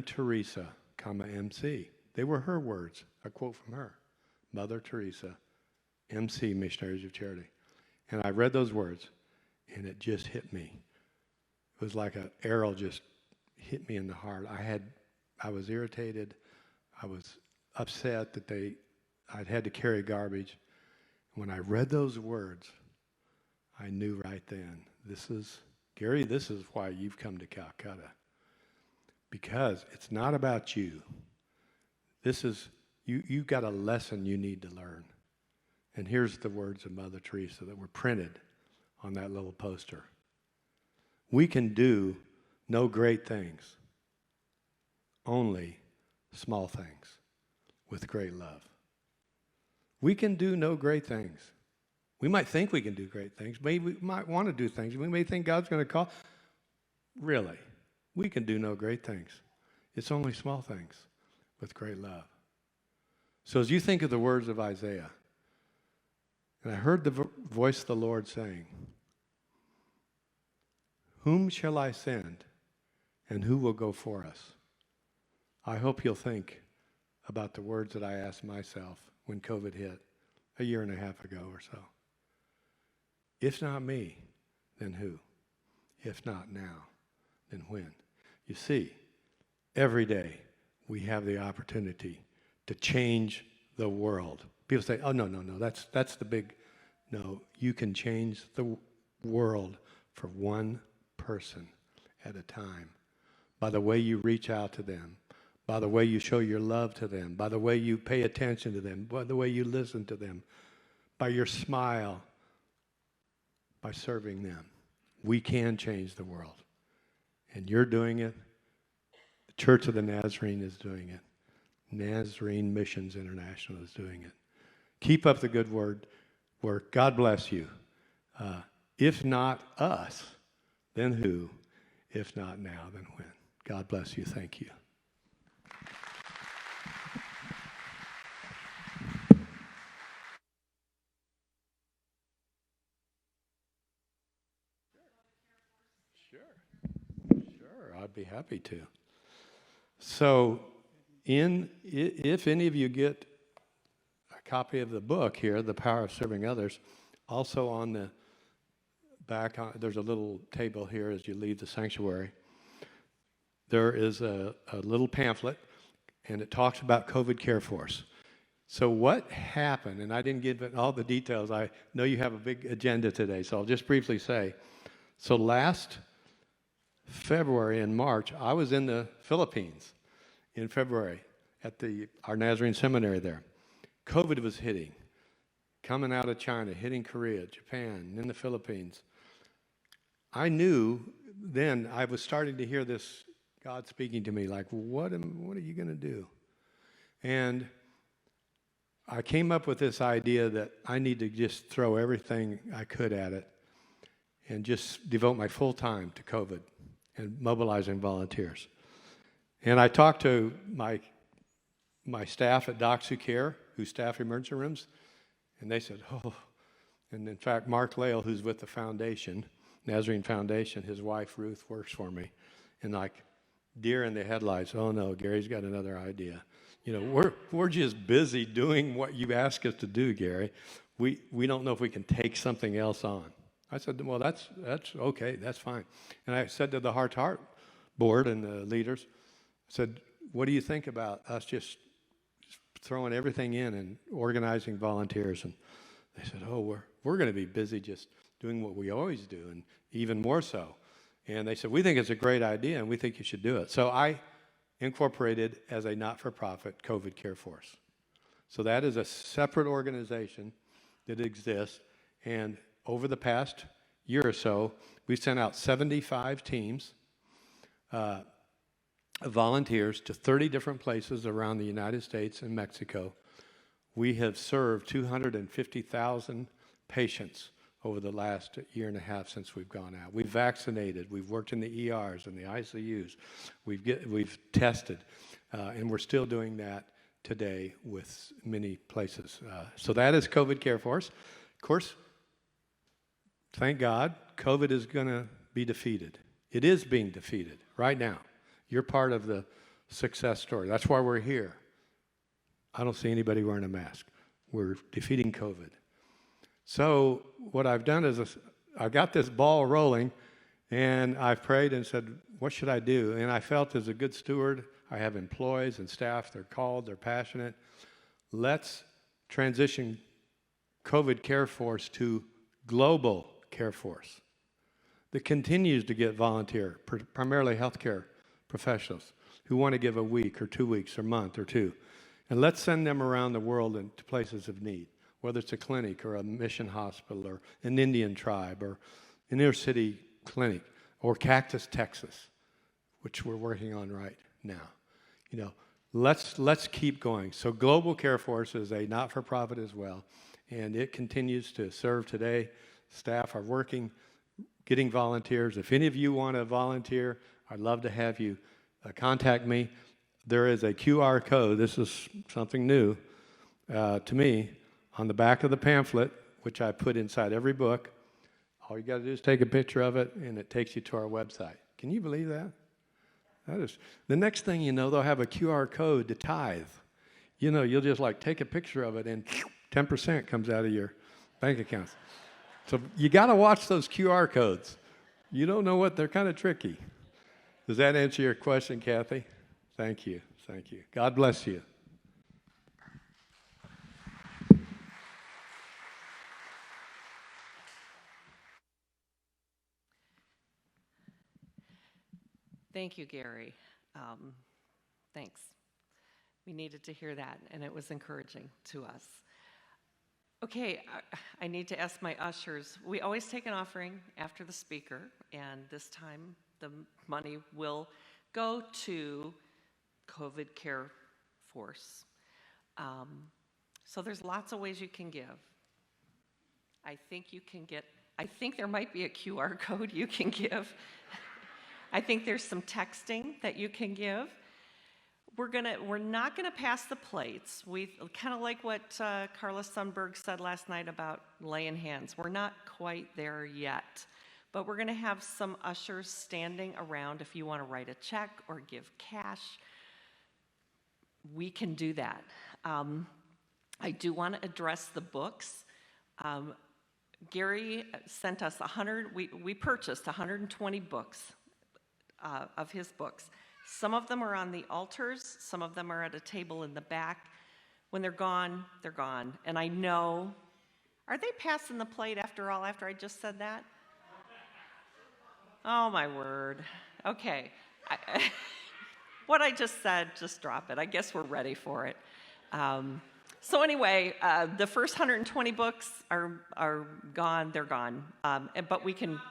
Teresa, MC. They were her words. A quote from her, Mother Teresa, MC, Missionaries of Charity. And I read those words, and it just hit me. It was like an arrow just hit me in the heart. I was irritated. I was upset that I'd had to carry garbage. When I read those words, I knew right then, Gary, this is why you've come to Calcutta. Because it's not about you. You've got a lesson you need to learn. And here's the words of Mother Teresa that were printed on that little poster. We can do no great things, only small things with great love. We can do no great things. We might think we can do great things. Maybe we might want to do things. We may think God's going to call. Really, we can do no great things. It's only small things with great love. So as you think of the words of Isaiah, and I heard the voice of the Lord saying, whom shall I send, and who will go for us? I hope you'll think about the words that I asked myself when COVID hit a year and a half ago or so. If not me, then who? If not now, then when? You see, every day we have the opportunity to change the world. People say, oh, no, that's the big, no, you can change the world for one person at a time by the way you reach out to them, by the way you show your love to them, by the way you pay attention to them, by the way you listen to them, by your smile, by serving them. We can change the world. And you're doing it. The Church of the Nazarene is doing it. Nazarene Missions International is doing it. Keep up the good work. God bless you. If not us, then who? If not now, then when? God bless you. Thank you. Sure, I'd be happy to. So, if any of you get a copy of the book here, The Power of Serving Others, also on the back, there's a little table here as you leave the sanctuary. There is a little pamphlet, and it talks about COVID Care Force. So what happened, and I didn't give it all the details. I know you have a big agenda today, so I'll just briefly say. So last February and March, I was in the Philippines in February at our Nazarene seminary there. COVID was hitting. coming out of China, hitting Korea, Japan, and then the Philippines. I knew then I was starting to hear this God speaking to me like, what are you going to do? And I came up with this idea that I need to just throw everything I could at it and just devote my full time to COVID and mobilizing volunteers. And I talked to my staff at Docs Who Care, who staff emergency rooms, and they said, oh. And in fact, Mark Lale, who's with the foundation, Nazarene Foundation, his wife Ruth works for me, and like deer in the headlights, oh no, Gary's got another idea. You know, we're just busy doing what you ask us to do, Gary. We don't know if we can take something else on. I said, well, that's okay, that's fine. And I said to the Heart to Heart board and the leaders, I said, what do you think about us just throwing everything in and organizing volunteers? And they said, oh, we're going to be busy just doing what we always do, and even more so. And they said, we think it's a great idea, and we think you should do it. So I incorporated as a not-for-profit COVID Care Force. So that is a separate organization that exists, and over the past year or so, we sent out 75 teams of volunteers to 30 different places around the United States and Mexico. We have served 250,000 patients over the last year and a half since we've gone out. We've vaccinated, we've worked in the ERs and the ICUs, we've tested, and we're still doing that today with many places. So that is COVID Care Force. Of course, thank God, COVID is going to be defeated. It is being defeated right now. You're part of the success story. That's why we're here. I don't see anybody wearing a mask. We're defeating COVID. So what I've done is I got this ball rolling, and I've prayed and said, what should I do? And I felt as a good steward, I have employees and staff, they're called, they're passionate. Let's transition COVID Care Force to Global Care Force that continues to get volunteer, primarily healthcare professionals who want to give a week or 2 weeks or a month or two. And let's send them around the world into places of need, whether it's a clinic or a mission hospital or an Indian tribe or an inner city clinic or Cactus, Texas, which we're working on right now. You know, let's keep going. So Global Care Force is a not-for-profit as well, and it continues to serve today. Staff are working, getting volunteers. If any of you want to volunteer, I'd love to have you contact me. There is a QR code. This is something new to me. On the back of the pamphlet, which I put inside every book, all you got to do is take a picture of it, and it takes you to our website. Can you believe that? That is, the next thing you know, they'll have a QR code to tithe. You know, you'll just like take a picture of it, and 10% comes out of your bank accounts. So you got to watch those QR codes. You don't know what, they're kind of tricky. Does that answer your question, Kathy? Thank you. Thank you. God bless you. Thank you, Gary. Thanks. We needed to hear that, and it was encouraging to us. Okay, I need to ask my ushers. We always take an offering after the speaker, and this time the money will go to COVID Care Force. So there's lots of ways you can give. I think there might be a QR code you can give. I think there's some texting that you can give. We're not gonna pass the plates. We kind of like what Carla Sundberg said last night about laying hands. We're not quite there yet, but we're gonna have some ushers standing around. If you want to write a check or give cash, we can do that. I do want to address the books. Gary sent us 100. We purchased 120 books. Of his books. Some of them are on the altars, some of them are at a table in the back. When they're gone, they're gone. And I know, are they passing the plate after all, after I just said that? Oh my word. Okay. What I just said, just drop it. I guess we're ready for it. So anyway, the first 120 books are gone. They're gone. But we can.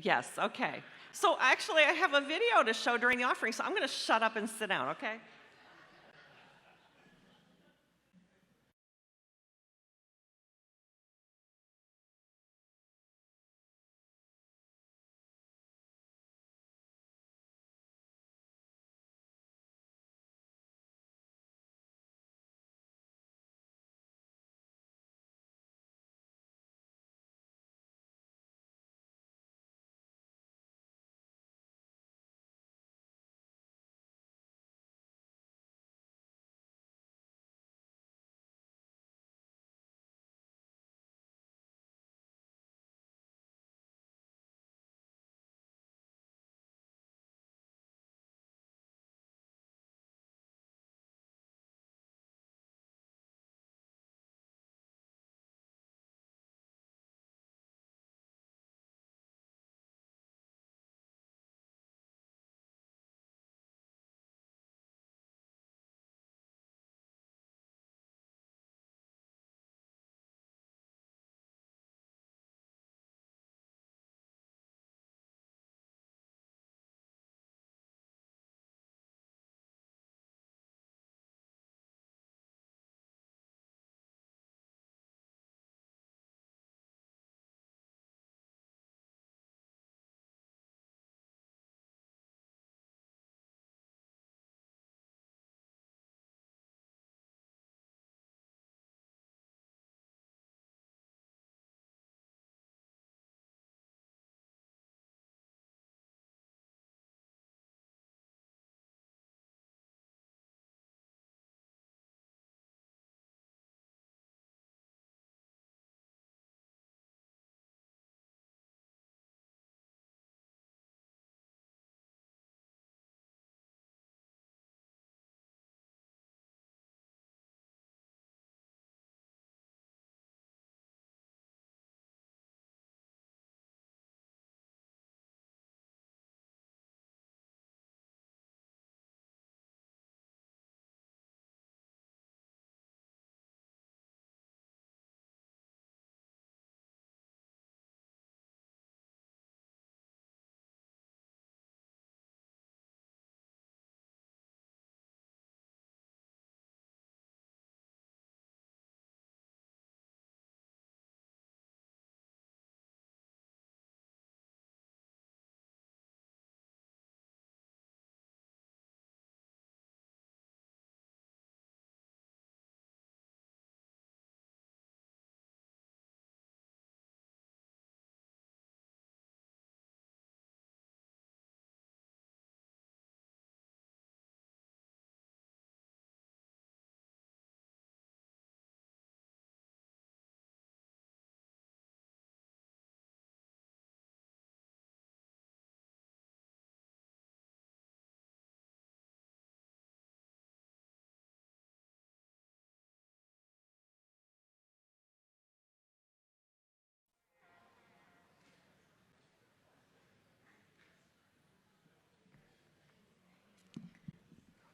Yes. Okay. So actually, I have a video to show during the offering. So I'm going to shut up and sit down. Okay.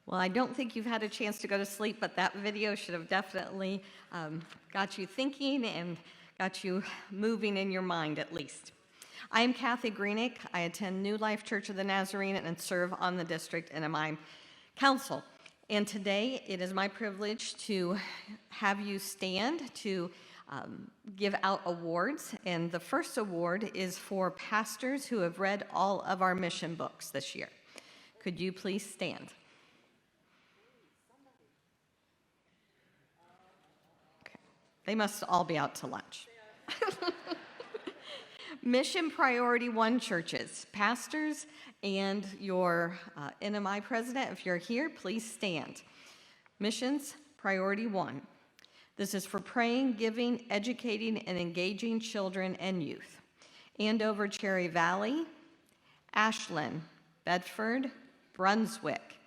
Well, I don't think you've had a chance to go to sleep, but that video should have definitely got you thinking and got you moving in your mind at least. I am Kathy Greenick. I attend New Life Church of the Nazarene and serve on the District NMI Council. And today it is my privilege to have you stand to give out awards. And the first award is for pastors who have read all of our mission books this year. Could you please stand? They must all be out to lunch. Mission Priority 1 churches, pastors and your NMI president, if you're here, please stand. Missions Priority 1. This is for praying, giving, educating, and engaging children and youth. Andover Cherry Valley, Ashland, Bedford, Brunswick,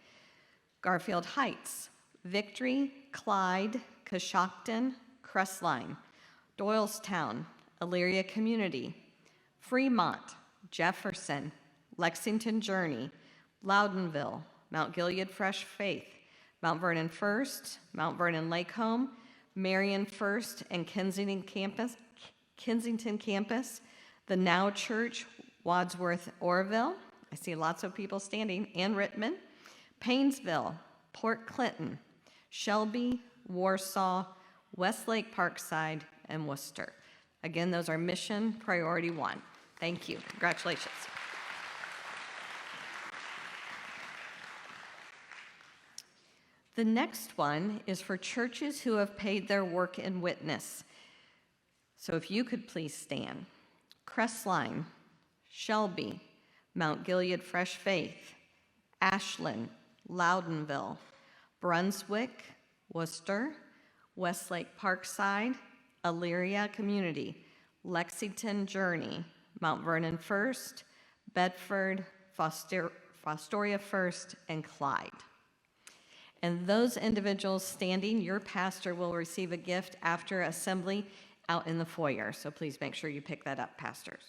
Garfield Heights, Victory, Clyde, Coshocton, Crestline, Doylestown, Elyria Community, Fremont, Jefferson, Lexington Journey, Loudonville, Mount Gilead Fresh Faith, Mount Vernon First, Mount Vernon Lake Home, Marion First and Kensington Campus, the Now Church, Wadsworth, Oroville. I see lots of people standing, and Rittman, Paynesville, Port Clinton, Shelby, Warsaw, Westlake Parkside, and Worcester. Again, those are Mission Priority 1. Thank you. Congratulations. The next one is for churches who have paid their work in witness. So if you could please stand. Crestline, Shelby, Mount Gilead Fresh Faith, Ashland, Loudonville, Brunswick, Worcester, Westlake Parkside, Elyria Community, Lexington Journey, Mount Vernon First, Bedford, Fostoria First, and Clyde. And those individuals standing, your pastor will receive a gift after assembly out in the foyer. So please make sure you pick that up, pastors.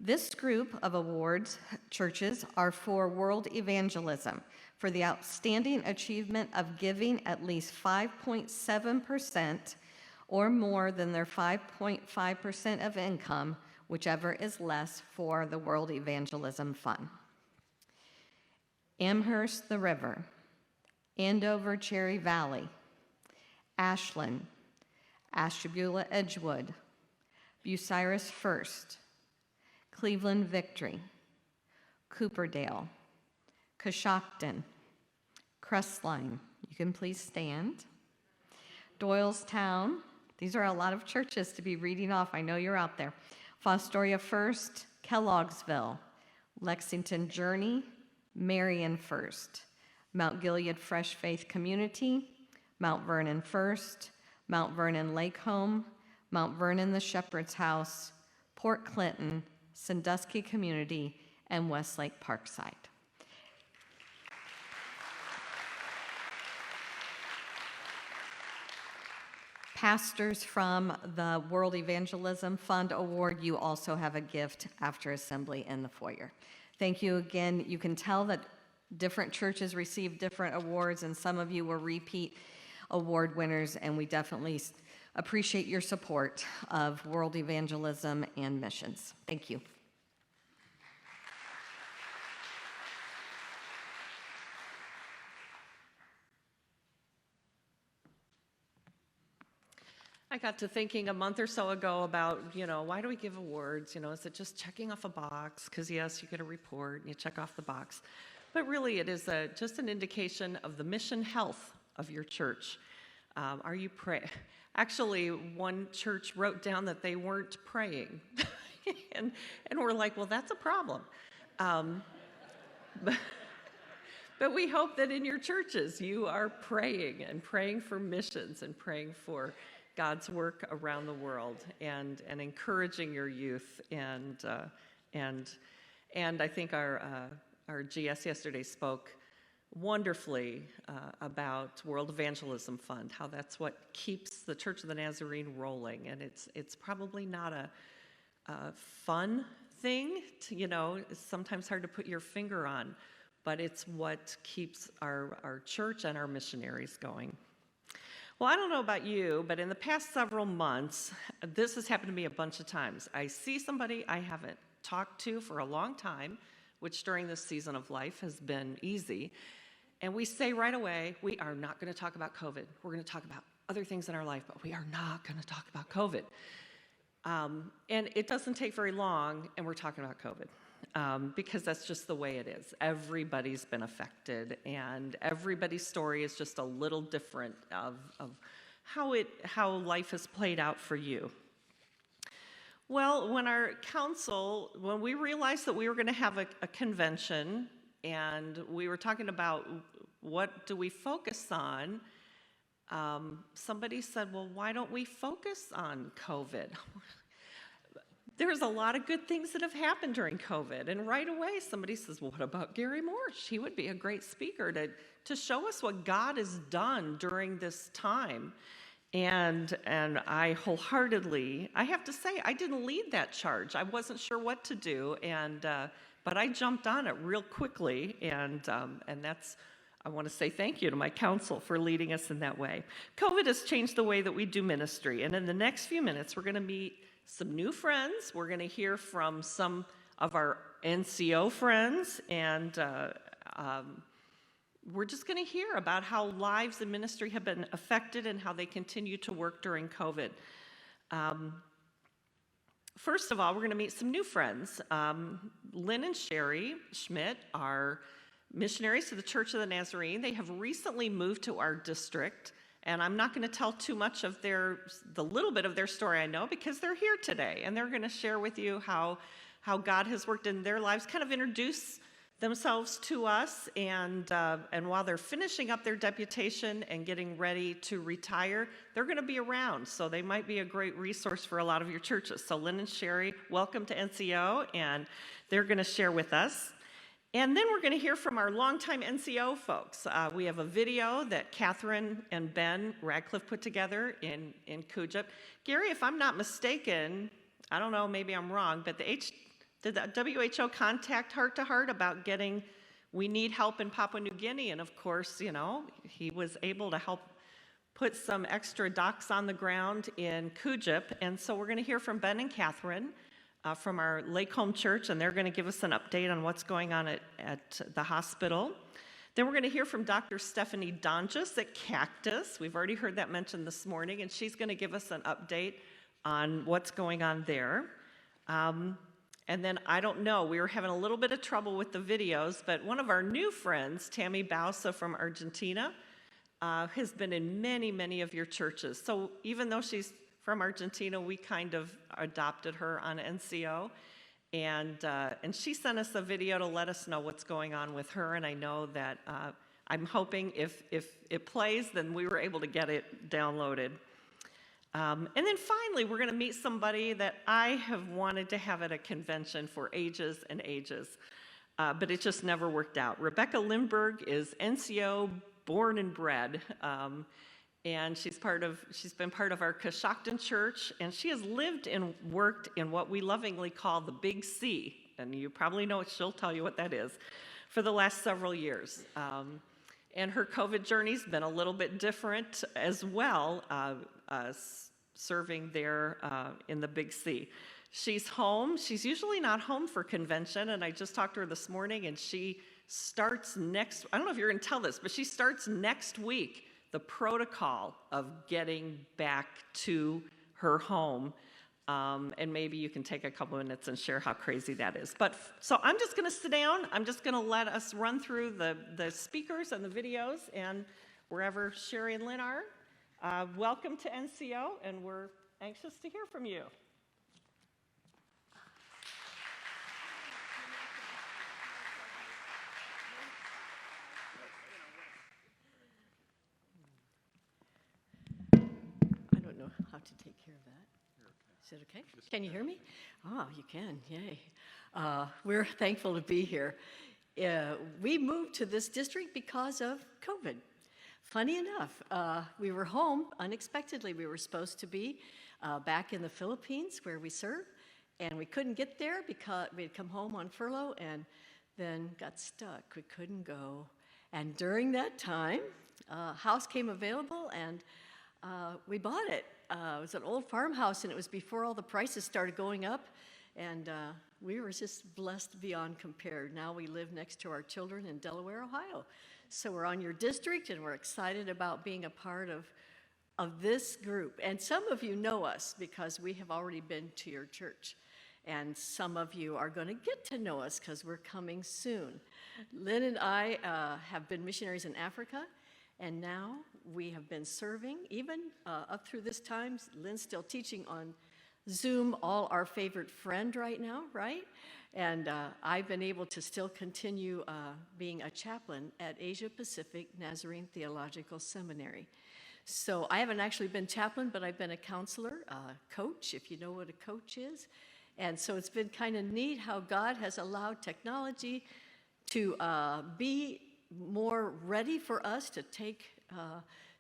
This group of awards churches are for world evangelism for the outstanding achievement of giving at least 5.7% or more than their 5.5% of income, whichever is less, for the World Evangelism Fund. Amherst the River, Andover Cherry Valley, Ashland, Ashtabula Edgewood, Bucyrus First, Cleveland Victory, Cooperdale, Coshocton, Crestline, you can please stand, Doylestown, these are a lot of churches to be reading off, I know you're out there, Fostoria First, Kelloggsville, Lexington Journey, Marion First, Mount Gilead Fresh Faith Community, Mount Vernon First, Mount Vernon Lake Home, Mount Vernon the Shepherd's House, Port Clinton, Sandusky Community, and Westlake Parkside. Pastors from the World Evangelism Fund Award, you also have a gift after assembly in the foyer. Thank you again. You can tell that different churches receive different awards, and some of you were repeat award winners, and we definitely appreciate your support of world evangelism and missions. Thank you. I got to thinking a month or so ago about, why do we give awards? Is it just checking off a box? Because yes, you get a report and you check off the box. But really it is just an indication of the mission health of your church. Are you praying? Actually, one church wrote down that they weren't praying. and we're like, well, that's a problem. But we hope that in your churches you are praying and praying for missions and praying for God's work around the world and encouraging your youth and I think our GS yesterday spoke wonderfully about World Evangelism Fund, how that's what keeps the Church of the Nazarene rolling, and it's probably not a fun thing it's sometimes hard to put your finger on, but it's what keeps our church and our missionaries going. Well, I don't know about you, but in the past several months, this has happened to me a bunch of times. I see somebody I haven't talked to for a long time, which during this season of life has been easy, and we say right away, we are not going to talk about COVID. We're going to talk about other things in our life, but we are not going to talk about COVID. And it doesn't take very long, and we're talking about COVID. Because that's just the way it is. Everybody's been affected, and everybody's story is just a little different of how life has played out for you. Well, when we realized that we were going to have a convention, and we were talking about what do we focus on, somebody said, well, why don't we focus on COVID? There's a lot of good things that have happened during COVID, and right away somebody says, well, what about Gary Morsch? He would be a great speaker to show us what God has done during this time. And I wholeheartedly, I have to say, I didn't lead that charge. I wasn't sure what to do, but I jumped on it real quickly, and that's, I want to say thank you to my council for leading us in that way. COVID has changed the way that we do ministry, and in the next few minutes, we're going to meet some new friends. We're going to hear from some of our NCO friends, and we're just going to hear about how lives in ministry have been affected and how they continue to work during COVID. First of all, we're going to meet some new friends. Lynn and Sherry Schmidt are missionaries to the Church of the Nazarene. They have recently moved to our district, and I'm not going to tell too much of the little bit of their story I know, because they're here today, and they're going to share with you how God has worked in their lives, kind of introduce themselves to us, and while they're finishing up their deputation and getting ready to retire, they're going to be around, so they might be a great resource for a lot of your churches. So Lynn and Sherry, welcome to NCO, and they're going to share with us. And then we're going to hear from our longtime NCO folks. We have a video that Catherine and Ben Radcliffe put together in Cujip. Gary, if I'm not mistaken, I don't know, maybe I'm wrong, but did the WHO contact Heart to Heart about we need help in Papua New Guinea? And of course, you know, he was able to help put some extra docs on the ground in Cujip. And so we're going to hear from Ben and Catherine from our Lake Home Church, and they're going to give us an update on what's going on at the hospital. Then we're going to hear from Dr. Stephanie Donjas at Cactus. We've already heard that mentioned this morning, and she's going to give us an update on what's going on there. And then, I don't know, we were having a little bit of trouble with the videos, but one of our new friends, Tammy Bausa from Argentina, has been in many, many of your churches. So even though she's from Argentina, we kind of adopted her on NCO. And she sent us a video to let us know what's going on with her, and I know that I'm hoping if it plays, then we were able to get it downloaded. And then finally, we're going to meet somebody that I have wanted to have at a convention for ages and ages, but it just never worked out. Rebecca Lindberg is NCO born and bred, and she's been part of our Coshocton Church, and she has lived and worked in what we lovingly call the Big C, and you probably know it, she'll tell you what that is, for the last several years. And her COVID journey's been a little bit different as well, serving there in the Big C. She's home. She's usually not home for convention, and I just talked to her this morning, and she starts I don't know if you're going to tell this, but she starts next week the protocol of getting back to her home. And maybe you can take a couple minutes and share how crazy that is. So I'm just going to sit down. I'm just going to let us run through the speakers and the videos, and wherever Sherry and Lynn are, welcome to NCO, and we're anxious to hear from you. I don't know how to take care of that. Is it okay? Can you hear me? Oh, you can. Yay. We're thankful to be here. We moved to this district because of COVID. Funny enough, we were home unexpectedly. We were supposed to be back in the Philippines where we serve, and we couldn't get there because we had come home on furlough and then got stuck. We couldn't go. And during that time, a house came available, and we bought it. It was an old farmhouse, and it was before all the prices started going up, and we were just blessed beyond compare. Now we live next to our children in Delaware, Ohio. So we're on your district, and we're excited about being a part of this group. And some of you know us because we have already been to your church, and some of you are going to get to know us because we're coming soon. Lynn and I have been missionaries in Africa, and now we have been serving, even up through this time. Lynn's still teaching on Zoom, all our favorite friend right now, right? And I've been able to still continue being a chaplain at Asia Pacific Nazarene Theological Seminary. So I haven't actually been chaplain, but I've been a counselor, coach, if you know what a coach is. And so it's been kind of neat how God has allowed technology to be more ready for us to take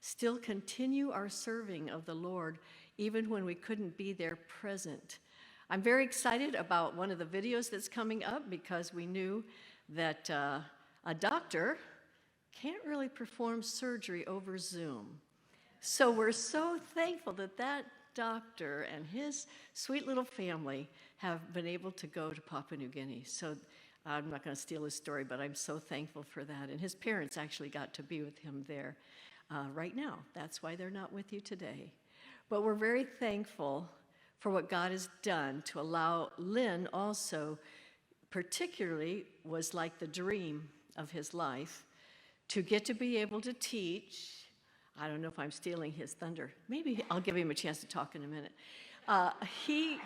still continue our serving of the Lord even when we couldn't be there present. I'm very excited about one of the videos that's coming up because we knew that a doctor can't really perform surgery over Zoom. So we're so thankful that that doctor and his sweet little family have been able to go to Papua New Guinea. So I'm not going to steal his story, but I'm so thankful for that. And his parents actually got to be with him there right now. That's why they're not with you today. But we're very thankful for what God has done to allow Lynn also, particularly was like the dream of his life, to get to be able to teach. I don't know if I'm stealing his thunder. Maybe I'll give him a chance to talk in a minute. He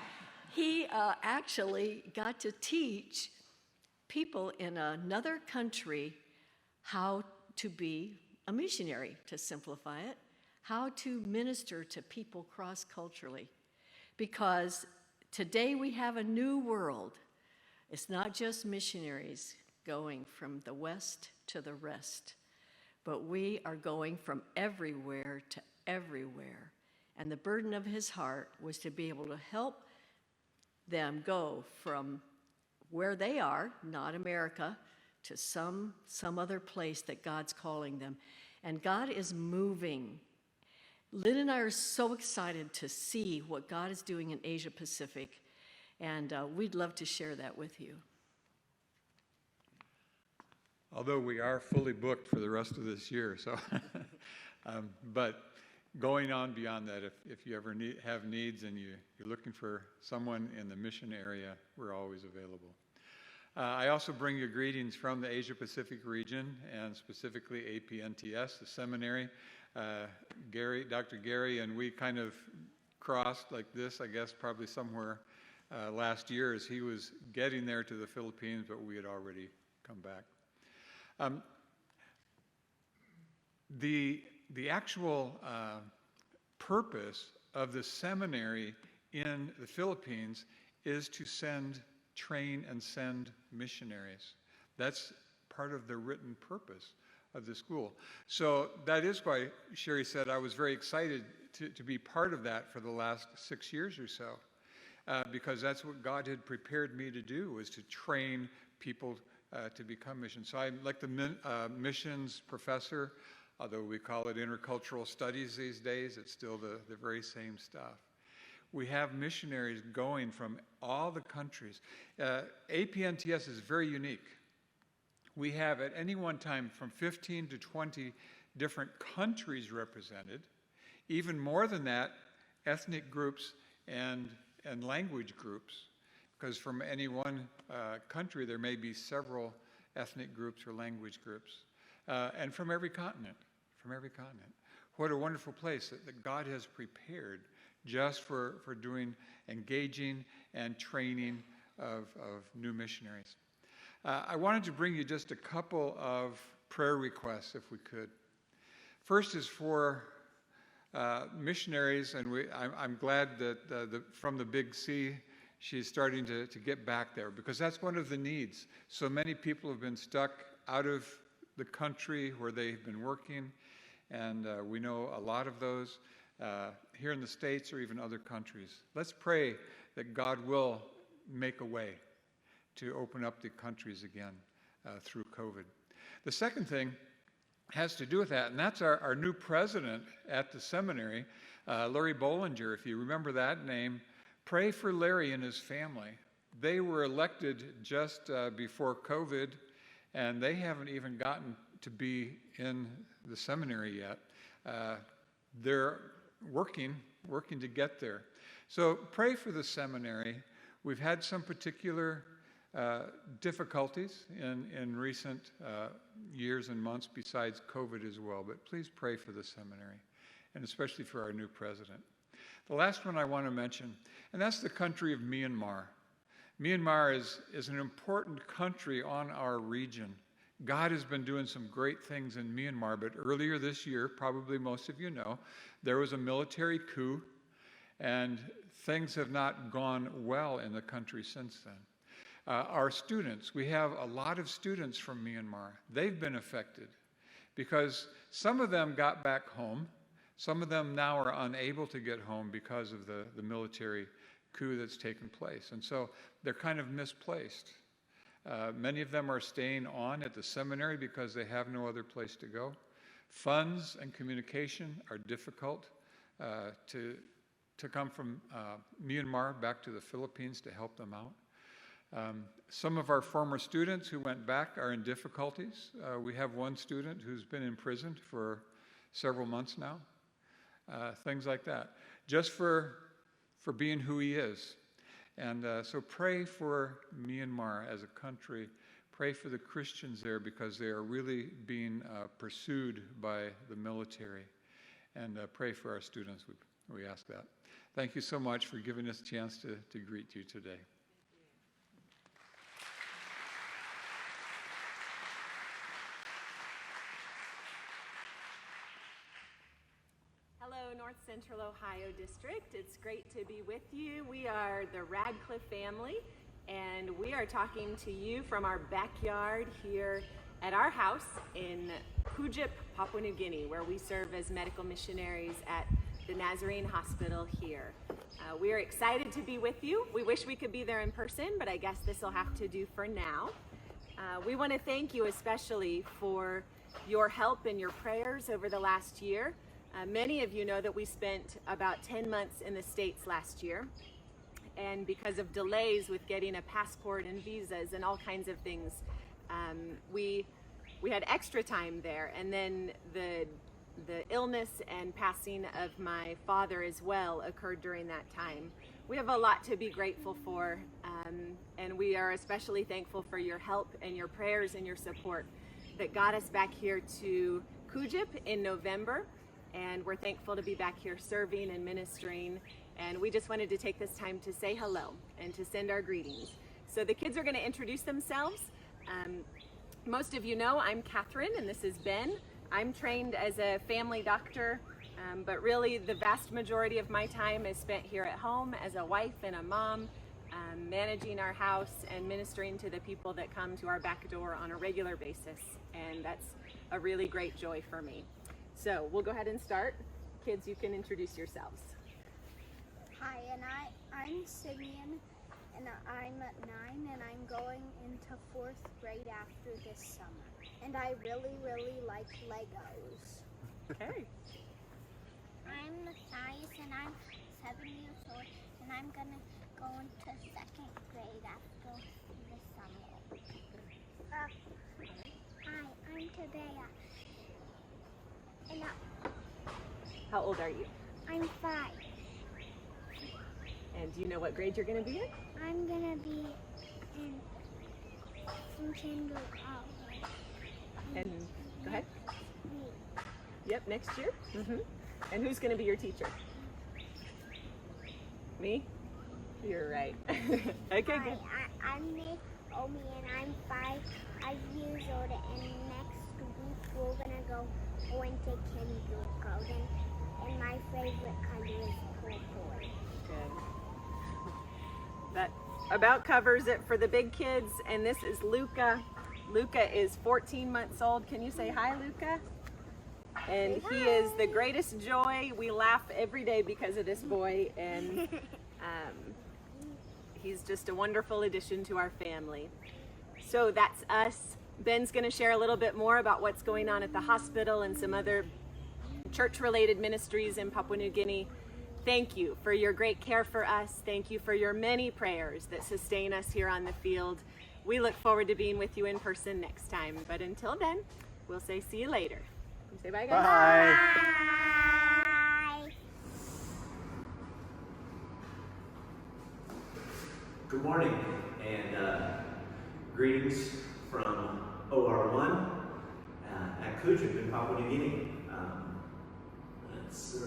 actually got to teach people in another country how to be a missionary, to simplify it, how to minister to people cross-culturally. Because today we have a new world. It's not just missionaries going from the West to the rest, but we are going from everywhere to everywhere. And the burden of his heart was to be able to help them go from where they are, not America, to some other place that God's calling them. And God is moving. Lynn and I are so excited to see what God is doing in Asia Pacific, and we'd love to share that with you. Although we are fully booked for the rest of this year, so but going on beyond that, if you ever have needs and you're looking for someone in the mission area, we're always available. I also bring you greetings from the Asia Pacific region, and specifically APNTS, the seminary. Dr. Gary and we kind of crossed like this, I guess, probably somewhere last year as he was getting there to the Philippines, but we had already come back. The actual purpose of the seminary in the Philippines is to train and send missionaries. That's part of the written purpose of the school. So that is why Sherry said I was very excited to be part of that for the last 6 years or so, because that's what God had prepared me to do, was to train people to become missions. So I'm like the missions professor, although we call it intercultural studies these days, it's still the very same stuff. We have missionaries going from all the countries. APNTS is very unique. We have at any one time from 15 to 20 different countries represented, even more than that, ethnic groups and language groups, because from any one country there may be several ethnic groups or language groups, and from every continent, What a wonderful place that God has prepared just for doing engaging and training of new missionaries. I wanted to bring you just a couple of prayer requests, if we could. First is for missionaries, and I'm glad that from the Big C, she's starting to get back there, because that's one of the needs. So many people have been stuck out of the country where they've been working, and we know a lot of those here in the States or even other countries. Let's pray that God will make a way to open up the countries again through COVID. The second thing has to do with that, and that's our new president at the seminary, Larry Bollinger. If you remember that name, pray for Larry and his family. They were elected just before COVID, and they haven't even gotten to be in the seminary yet. They're working to get there. So pray for the seminary. We've had some particular difficulties in recent years and months besides COVID as well, but please pray for the seminary, and especially for our new president. The last one I want to mention, and that's the country of Myanmar. Myanmar is an important country on our region. God has been doing some great things in Myanmar, but earlier this year, probably most of you know, there was a military coup, and things have not gone well in the country since then. Our students, we have a lot of students from Myanmar. They've been affected because some of them got back home. Some of them now are unable to get home because of the military coup that's taken place. And so they're kind of misplaced. Many of them are staying on at the seminary because they have no other place to go. Funds and communication are difficult to come from Myanmar back to the Philippines to help them out. Some of our former students who went back are in difficulties. We have one student who's been imprisoned for several months now. Things like that, just for being who he is. And so pray for Myanmar as a country. Pray for the Christians there, because they are really being pursued by the military. And pray for our students. We ask that. Thank you so much for giving us a chance to greet you today. Hello, North Central Ohio District. It's great to be with you. We are the Radcliffe family, and we are talking to you from our backyard here at our house in Kujip, Papua New Guinea, where we serve as medical missionaries at the Nazarene Hospital here. We are excited to be with you. We wish we could be there in person, but I guess this will have to do for now. We want to thank you especially for your help and your prayers over the last year. Many of you know that we spent about 10 months in the States last year, and because of delays with getting a passport and visas and all kinds of things, we had extra time there, and then the illness and passing of my father as well occurred during that time. We have a lot to be grateful for, and we are especially thankful for your help and your prayers and your support that got us back here to Kujip in November. And we're thankful to be back here serving and ministering. And we just wanted to take this time to say hello and to send our greetings. So the kids are going to introduce themselves. Most of you know I'm Catherine and this is Ben. I'm trained as a family doctor, but really the vast majority of my time is spent here at home as a wife and a mom, managing our house and ministering to the people that come to our back door on a regular basis. And that's a really great joy for me. So we'll go ahead and start. Kids, you can introduce yourselves. Hi, and I'm Simeon, and I'm 9, and I'm going into 4th grade after this summer. And I really, really like Legos. Okay. I'm Matthias, and I'm 7 years old, and I'm gonna go into 2nd grade after this summer. Hi, I'm Tabea. And How old are you? I'm 5. And do you know what grade you're going to be in? I'm going to be in kindergarten. And go ahead. Yep, next year. And who's going to be your teacher? Me? You're right. Okay, good. I'm Naomi, and I'm 5 years old, and next week we're going to go into kindergarten, and my favorite color is purple. Good. That about covers it for the big kids, and this is Luca. Luca is 14 months old. Can you say hi, Luca? And he is the greatest joy. We laugh every day because of this boy, and he's just a wonderful addition to our family. So that's us. Ben's going to share a little bit more about what's going on at the hospital and some other church-related ministries in Papua New Guinea. Thank you for your great care for us. Thank you for your many prayers that sustain us here on the field. We look forward to being with you in person next time. But until then, we'll say see you later. Say bye, guys. Bye. Good morning, and greetings from OR1 at Kujip in Papua New Guinea. It's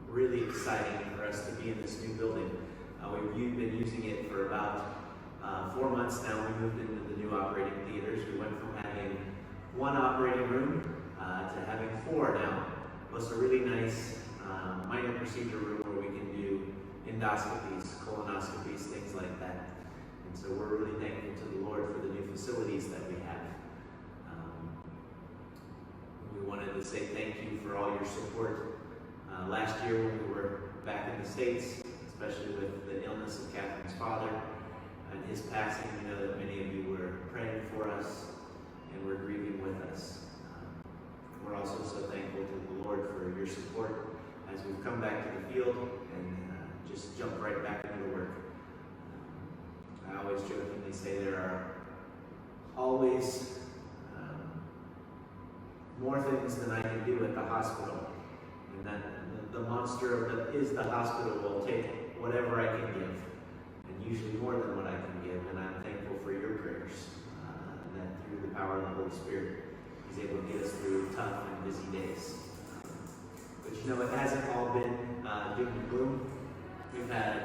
really exciting for us to be in this new building. We've been using it for about 4 months now. We moved into the new operating theaters. We went from having 1 operating room to having 4 now, plus a really nice minor procedure room where we can do endoscopies, colonoscopies, things like that. And so we're really thankful to the Lord for the new facilities that we have. wanted to say thank you for all your support. Last year when we were back in the States, especially with the illness of Catherine's father and his passing, we know that many of you were praying for us and were grieving with us. We're also so thankful to the Lord for your support as we've come back to the field and just jumped right back into work. I always jokingly say there are always more things than I can do at the hospital, and that the monster that is the hospital will take whatever I can give, and usually more than what I can give, and I'm thankful for your prayers, that through the power of the Holy Spirit, He's able to get us through tough and busy days. But you know, it hasn't all been doom and gloom. We've had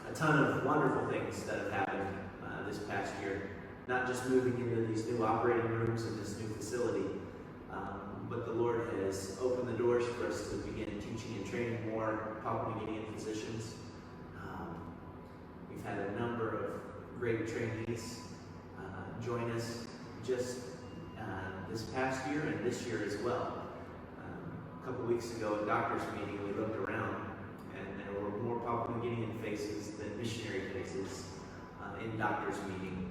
a ton of wonderful things that have happened this past year, not just moving into these new operating rooms and this new facility, but the Lord has opened the doors for us to begin teaching and training more Papua New Guinean physicians. We've had a number of great trainees join us just this past year and this year as well. A couple weeks ago at doctor's meeting, we looked around and there were more Papua New Guinean faces than missionary faces in doctor's meeting.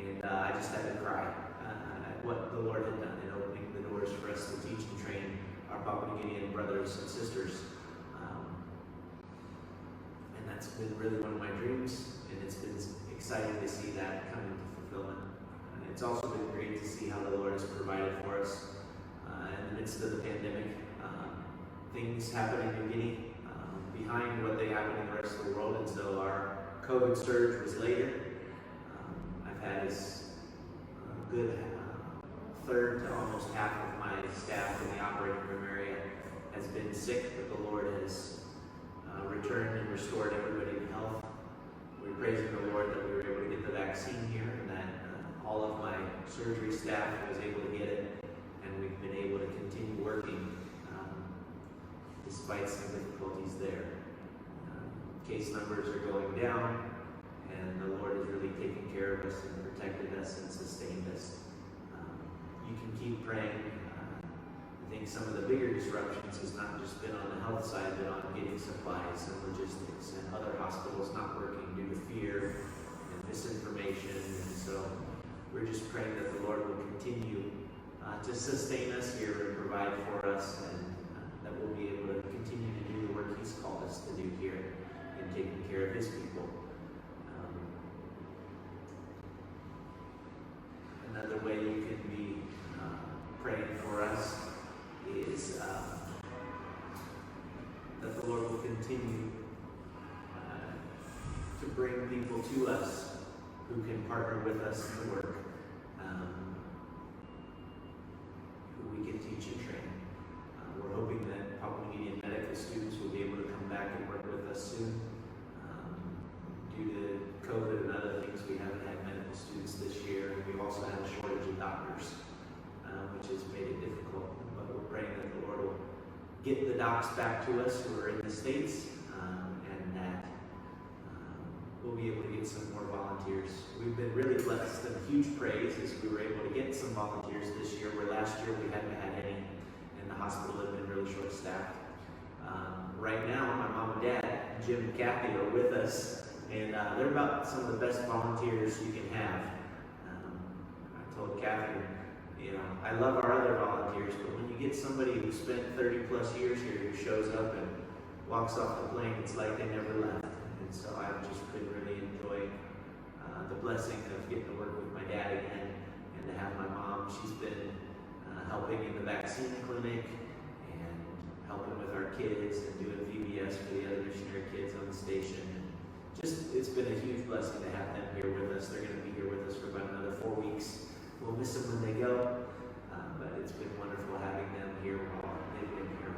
And I just had to cry at what the Lord had done in opening the doors for us to teach and train our Papua New Guinean brothers and sisters. And that's been really one of my dreams, and it's been exciting to see that come into fulfillment. And it's also been great to see how the Lord has provided for us in the midst of the pandemic. Things happen in New Guinea behind what they happen in the rest of the world, and so our COVID surge was later. I've had as good third to almost half of my staff in the operating room area has been sick, but the Lord has returned and restored everybody to health. We're praising the Lord that we were able to get the vaccine here, and that all of my surgery staff was able to get it, and we've been able to continue working despite some difficulties there. Case numbers are going down, and the Lord has really taken care of us and protected us and sustained us. You can keep praying. I think some of the bigger disruptions has not just been on the health side, but on getting supplies and logistics and other hospitals not working due to fear and misinformation. And so we're just praying that the Lord will continue to sustain us here and provide for us, and that we'll be able to continue to do the work He's called us to do here in taking care of His people. Another way you can be praying for us is that the Lord will continue to bring people to us who can partner with us in the work, who we can teach and train. We're hoping that Papua New Guinean medical students will be able to come back and work with us soon. Due to COVID and other things, we haven't had medical students this year, and we've also had a shortage of doctors, which has made it difficult. But we're praying that the Lord will get the docs back to us who are in the States, and that we'll be able to get some more volunteers. We've been really blessed, and huge praise as we were able to get some volunteers this year, where last year we hadn't had any, and the hospital had been really short-staffed. Right now, my mom and dad, Jim and Kathy, are with us. And they're about some of the best volunteers you can have. I told Catherine, you know, I love our other volunteers, but when you get somebody who spent 30 plus years here who shows up and walks off the plane, it's like they never left. And so I've just been really enjoying the blessing of getting to work with my dad again, and to have my mom. She's been helping in the vaccine clinic and helping with our kids and doing VBS for the other missionary kids on the station. It's been a huge blessing to have them here with us. They're going to be here with us for about another 4 weeks. We'll miss them when they go, but it's been wonderful having them here while they've been here.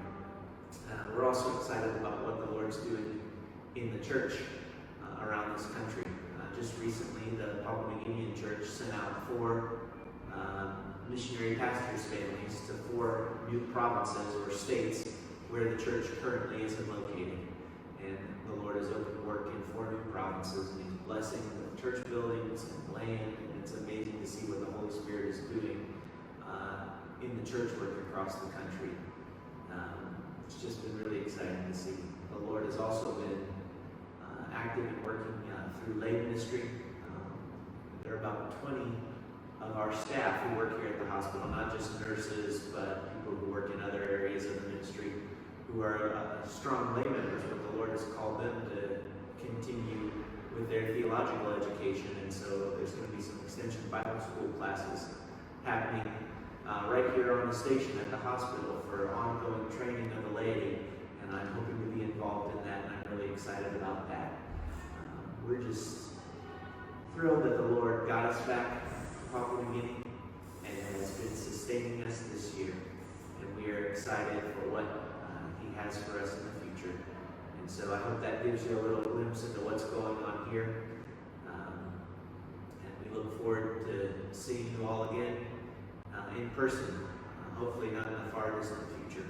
We're also excited about what the Lord's doing in the church around this country. Just recently, the Papua New Guinean Church sent out 4 missionary pastors' families to 4 new provinces or states where the church currently isn't located. And the Lord has opened work in 4 new provinces, and He's blessing with church buildings and land, and it's amazing to see what the Holy Spirit is doing in the church work across the country. It's just been really exciting to see. The Lord has also been active in working through lay ministry. There are about 20 of our staff who work here at the hospital, not just nurses, but people who work in other areas of the ministry who are strong lay members, but the Lord has called them to continue with their theological education, and so there's going to be some extension Bible school classes happening right here on the station at the hospital for ongoing training of the laity, and I'm hoping to be involved in that, and I'm really excited about that. We're just thrilled that the Lord got us back from the beginning and has been sustaining us this year, and we are excited for what He has for us in the future. And so I hope that gives you a little glimpse into what's going on here. And we look forward to seeing you all again in person, hopefully not in the far distant future.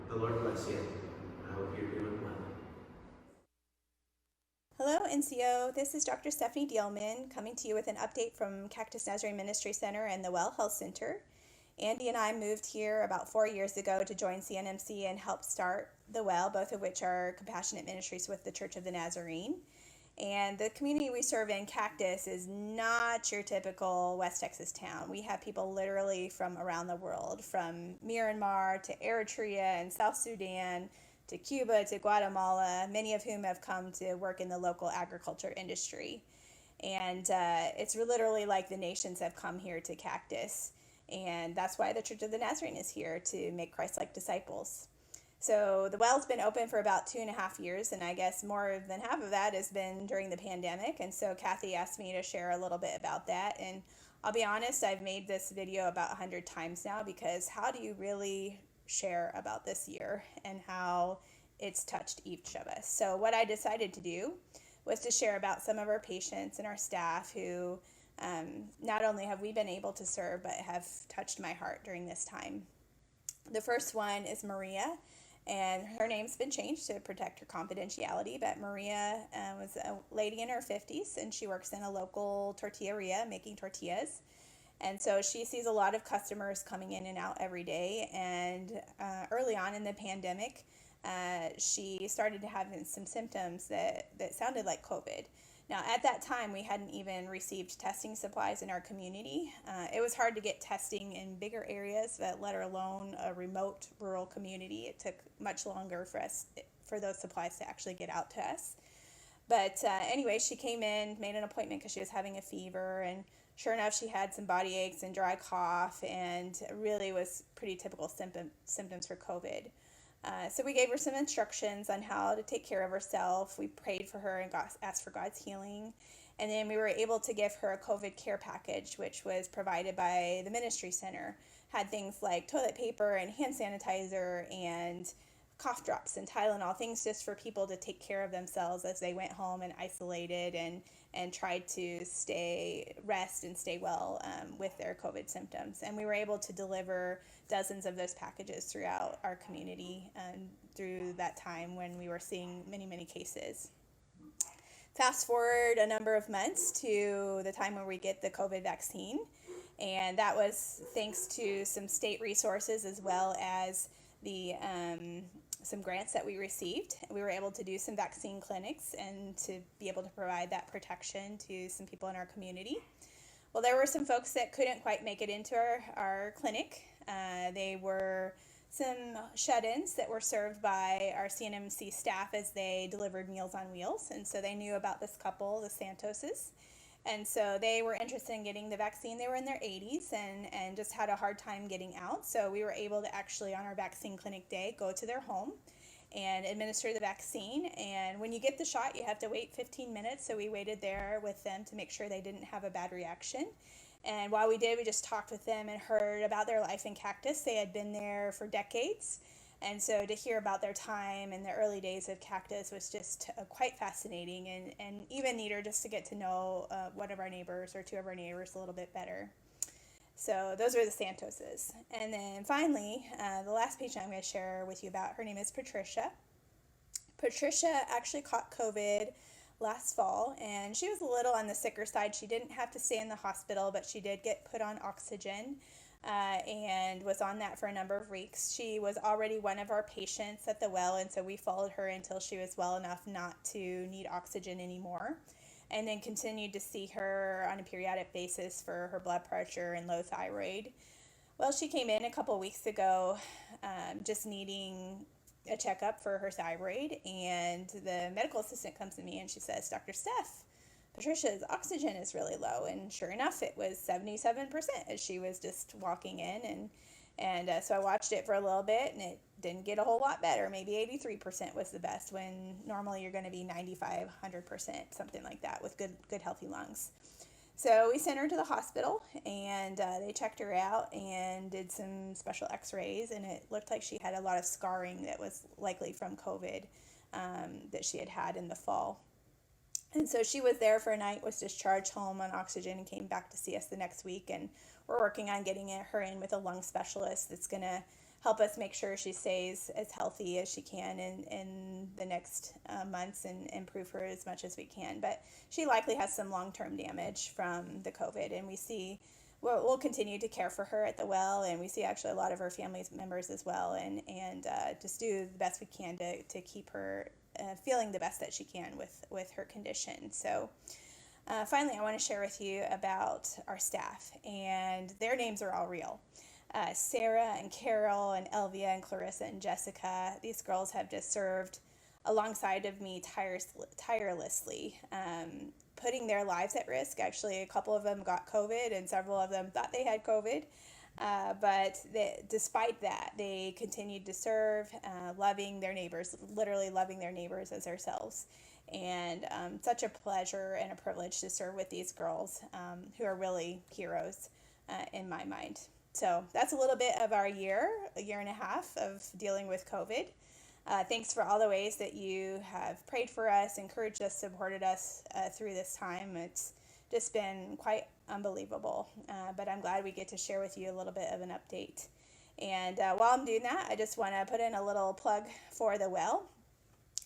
The Lord bless you. I hope you're doing well. Hello, NCO. This is Dr. Stephanie Dielman coming to you with an update from Cactus Nazarene Ministry Center and the Well Health Center. Andy and I moved here about 4 years ago to join CNMC and help start the Well, both of which are compassionate ministries with the Church of the Nazarene. And the community we serve in, Cactus, is not your typical West Texas town. We have people literally from around the world, from Myanmar to Eritrea and South Sudan to Cuba to Guatemala, many of whom have come to work in the local agriculture industry. And it's literally like the nations have come here to Cactus. And that's why the Church of the Nazarene is here, to make Christ-like disciples. So the Well's been open for about 2.5 years, and I guess more than half of that has been during the pandemic. And so Kathy asked me to share a little bit about that. And I'll be honest, I've made this video about 100 times now, because how do you really share about this year and how it's touched each of us? So what I decided to do was to share about some of our patients and our staff who not only have we been able to serve, but have touched my heart during this time. The first one is Maria, and her name's been changed to protect her confidentiality, but Maria was a lady in her 50s, and she works in a local tortilleria making tortillas. And so she sees a lot of customers coming in and out every day, and early on in the pandemic, she started to have some symptoms that sounded like COVID. Now, at that time, we hadn't even received testing supplies in our community. It was hard to get testing in bigger areas, let alone a remote rural community. It took much longer for those supplies to actually get out to us. But anyway, she came in, made an appointment because she was having a fever, and sure enough, she had some body aches and dry cough, and really was pretty typical symptoms for COVID. So we gave her some instructions on how to take care of herself. We prayed for her and asked for God's healing. And then we were able to give her a COVID care package, which was provided by the ministry center. Had things like toilet paper and hand sanitizer and cough drops and Tylenol, things just for people to take care of themselves as they went home and isolated and tried to rest and stay well with their COVID symptoms. And we were able to deliver dozens of those packages throughout our community through that time when we were seeing many, many cases. Fast forward a number of months to the time when we get the COVID vaccine, and that was thanks to some state resources as well as some grants that we received. We were able to do some vaccine clinics and to be able to provide that protection to some people in our community. Well, there were some folks that couldn't quite make it into our clinic. They were some shut-ins that were served by our CNMC staff as they delivered Meals on Wheels. And so they knew about this couple, the Santoses. And so they were interested in getting the vaccine. They were in their 80s and just had a hard time getting out. So we were able to actually, on our vaccine clinic day, go to their home and administer the vaccine. And when you get the shot, you have to wait 15 minutes. So we waited there with them to make sure they didn't have a bad reaction. And while we did, we just talked with them and heard about their life in Cactus. They had been there for decades. And so to hear about their time in the early days of Cactus was just quite fascinating, and even neater just to get to know one of our neighbors or two of our neighbors a little bit better. So those are the Santoses. And then finally, the last patient I'm going to share with you about, her name is Patricia. Patricia actually caught COVID last fall, and she was a little on the sicker side. She didn't have to stay in the hospital, but she did get put on oxygen. and was on that for a number of weeks. She was already one of our patients at the well, and so we followed her until she was well enough not to need oxygen anymore, and then continued to see her on a periodic basis for her blood pressure and low thyroid. Well, she came in a couple weeks ago just needing a checkup for her thyroid, and the medical assistant comes to me and she says, "Dr. Steph, Patricia's oxygen is really low." And sure enough, it was 77% as she was just walking in. And so I watched it for a little bit, and it didn't get a whole lot better. Maybe 83% was the best, when normally you're going to be 95, 100%, something like that, with good healthy lungs. So we sent her to the hospital, and they checked her out and did some special x-rays, and it looked like she had a lot of scarring that was likely from COVID that she had had in the fall. And so she was there for a night, was discharged home on oxygen, and came back to see us the next week. And we're working on getting her in with a lung specialist that's going to help us make sure she stays as healthy as she can in the next months, and improve her as much as we can. But she likely has some long-term damage from the COVID, and we'll continue to care for her at the well, and we see actually a lot of her family members as well, and just do the best we can to keep her feeling the best that she can with her condition. So finally, I want to share with you about our staff, and their names are all real. Sarah and Carol and Elvia and Clarissa and Jessica, these girls have just served alongside of me tirelessly, putting their lives at risk. Actually, a couple of them got COVID, and several of them thought they had COVID. But despite that, they continued to serve, loving their neighbors, literally loving their neighbors as themselves. And such a pleasure and a privilege to serve with these girls, who are really heroes in my mind. So that's a little bit of our a year and a half of dealing with COVID. Thanks for all the ways that you have prayed for us, encouraged us, supported us through this time. It's just been quite unbelievable, but I'm glad we get to share with you a little bit of an update. And while I'm doing that, I just want to put in a little plug for the well.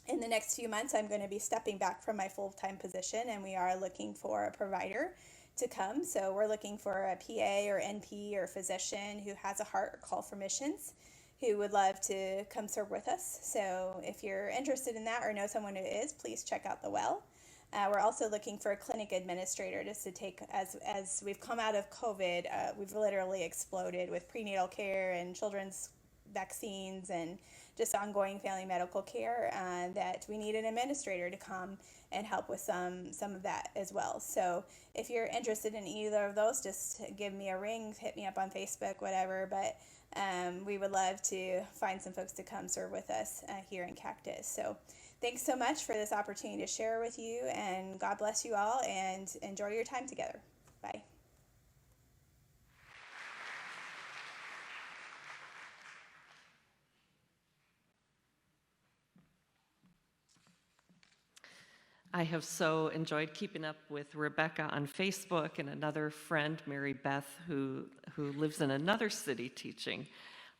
In the next few months, I'm going to be stepping back from my full-time position, and we are looking for a provider to come. So we're looking for a PA or NP or physician who has a heart or call for missions, who would love to come serve with us. So if you're interested in that or know someone who is, please check out the well. We're also looking for a clinic administrator just to take, as we've come out of COVID, we've literally exploded with prenatal care and children's vaccines and just ongoing family medical care, that we need an administrator to come and help with some of that as well. So if you're interested in either of those, just give me a ring, hit me up on Facebook, whatever. But we would love to find some folks to come serve with us here in Cactus. So thanks so much for this opportunity to share with you, and God bless you all, and enjoy your time together. Bye. I have so enjoyed keeping up with Rebecca on Facebook, and another friend, Mary Beth, who lives in another city teaching.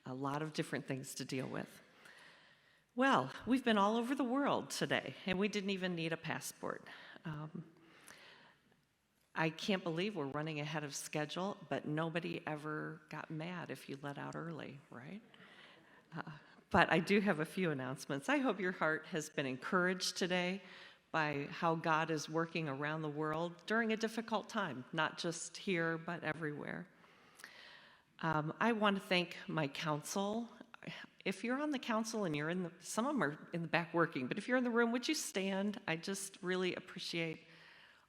A lot of different things to deal with. Well, we've been all over the world today, and we didn't even need a passport. I can't believe we're running ahead of schedule, but nobody ever got mad if you let out early, right? But I do have a few announcements. I hope your heart has been encouraged today by how God is working around the world during a difficult time, not just here, but everywhere. I want to thank my council. If you're on the council and you're some of them are in the back working, but if you're in the room, would you stand? I just really appreciate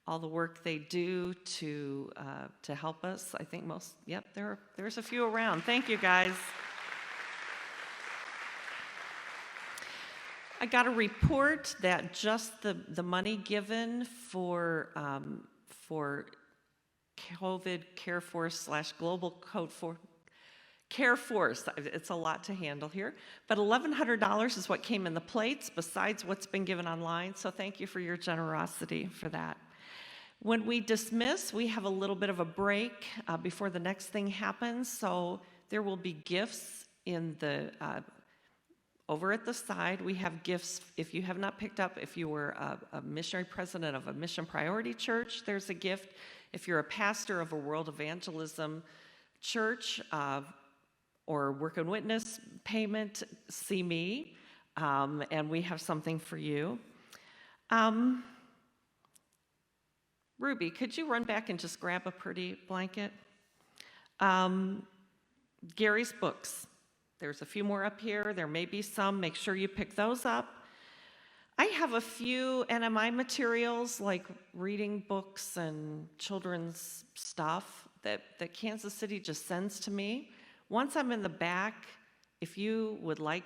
all the work they do to help us. I think there's a few around. Thank you, guys. I got a report that just the money given for COVID Care Force / Global Code for Care Force, it's a lot to handle here, but $1,100 is what came in the plates besides what's been given online, so thank you for your generosity for that. When we dismiss, we have a little bit of a break before the next thing happens, so there will be gifts in the over at the side. We have gifts. If you have not picked up, if you were a missionary president of a mission priority church, there's a gift. If you're a pastor of a world evangelism church or work and witness payment, see me, and we have something for you. Ruby, could you run back and just grab a pretty blanket? Gary's books. There's a few more up here. There may be some. Make sure you pick those up. I have a few NMI materials like reading books and children's stuff that Kansas City just sends to me. Once I'm in the back, if you would like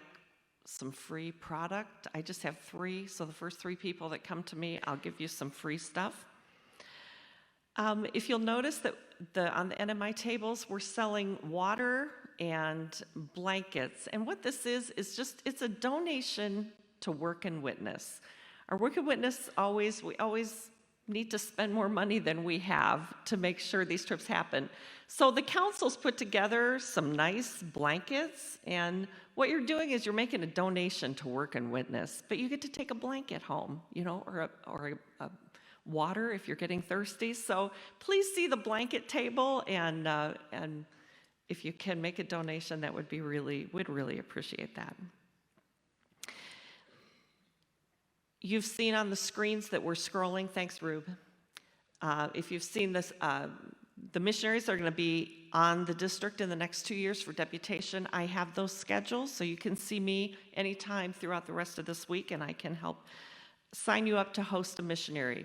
some free product, I just have 3, so the first 3 people that come to me, I'll give you some free stuff. If you'll notice that on the NMI tables, we're selling water and blankets. And what this is just, it's a donation to Work and Witness. Our Work and Witness we always need to spend more money than we have to make sure these trips happen. So the council's put together some nice blankets, and what you're doing is you're making a donation to Work and Witness, but you get to take a blanket home, you know, or a water if you're getting thirsty. So please see the blanket table, and if you can make a donation, that would be we'd really appreciate that. You've seen on the screens that we're scrolling. Thanks, Rube. If you've seen this, the missionaries are going to be on the district in the next 2 years for deputation. I have those schedules, so you can see me anytime throughout the rest of this week, and I can help sign you up to host a missionary.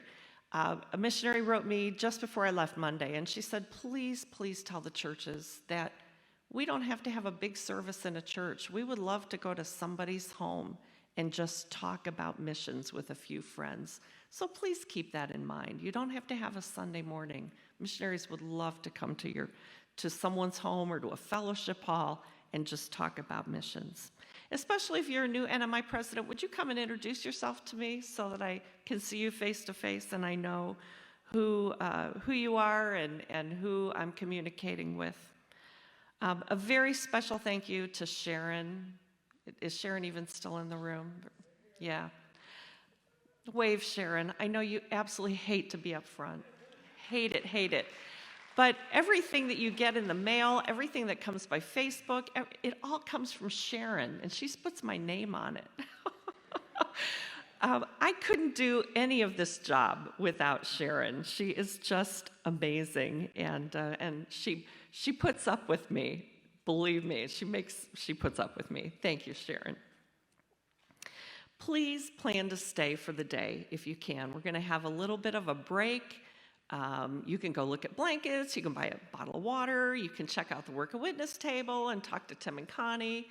A missionary wrote me just before I left Monday, and she said, please, please tell the churches that we don't have to have a big service in a church. We would love to go to somebody's home and just talk about missions with a few friends. So please keep that in mind. You don't have to have a Sunday morning. Missionaries would love to come to someone's home or to a fellowship hall and just talk about missions. Especially if you're a new NMI president, would you come and introduce yourself to me so that I can see you face to face and I know who you are and who I'm communicating with. A very special thank you to Sharon. Is Sharon even still in the room? Yeah. Wave, Sharon. I know you absolutely hate to be up front. Hate it, hate it. But everything that you get in the mail, everything that comes by Facebook, it all comes from Sharon, and she puts my name on it. I couldn't do any of this job without Sharon. She is just amazing, and she puts up with me. Believe me, she puts up with me. Thank you, Sharon. Please plan to stay for the day if you can. We're going to have a little bit of a break. You can go look at blankets, you can buy a bottle of water, you can check out the Work and Witness table and talk to Tim and Connie.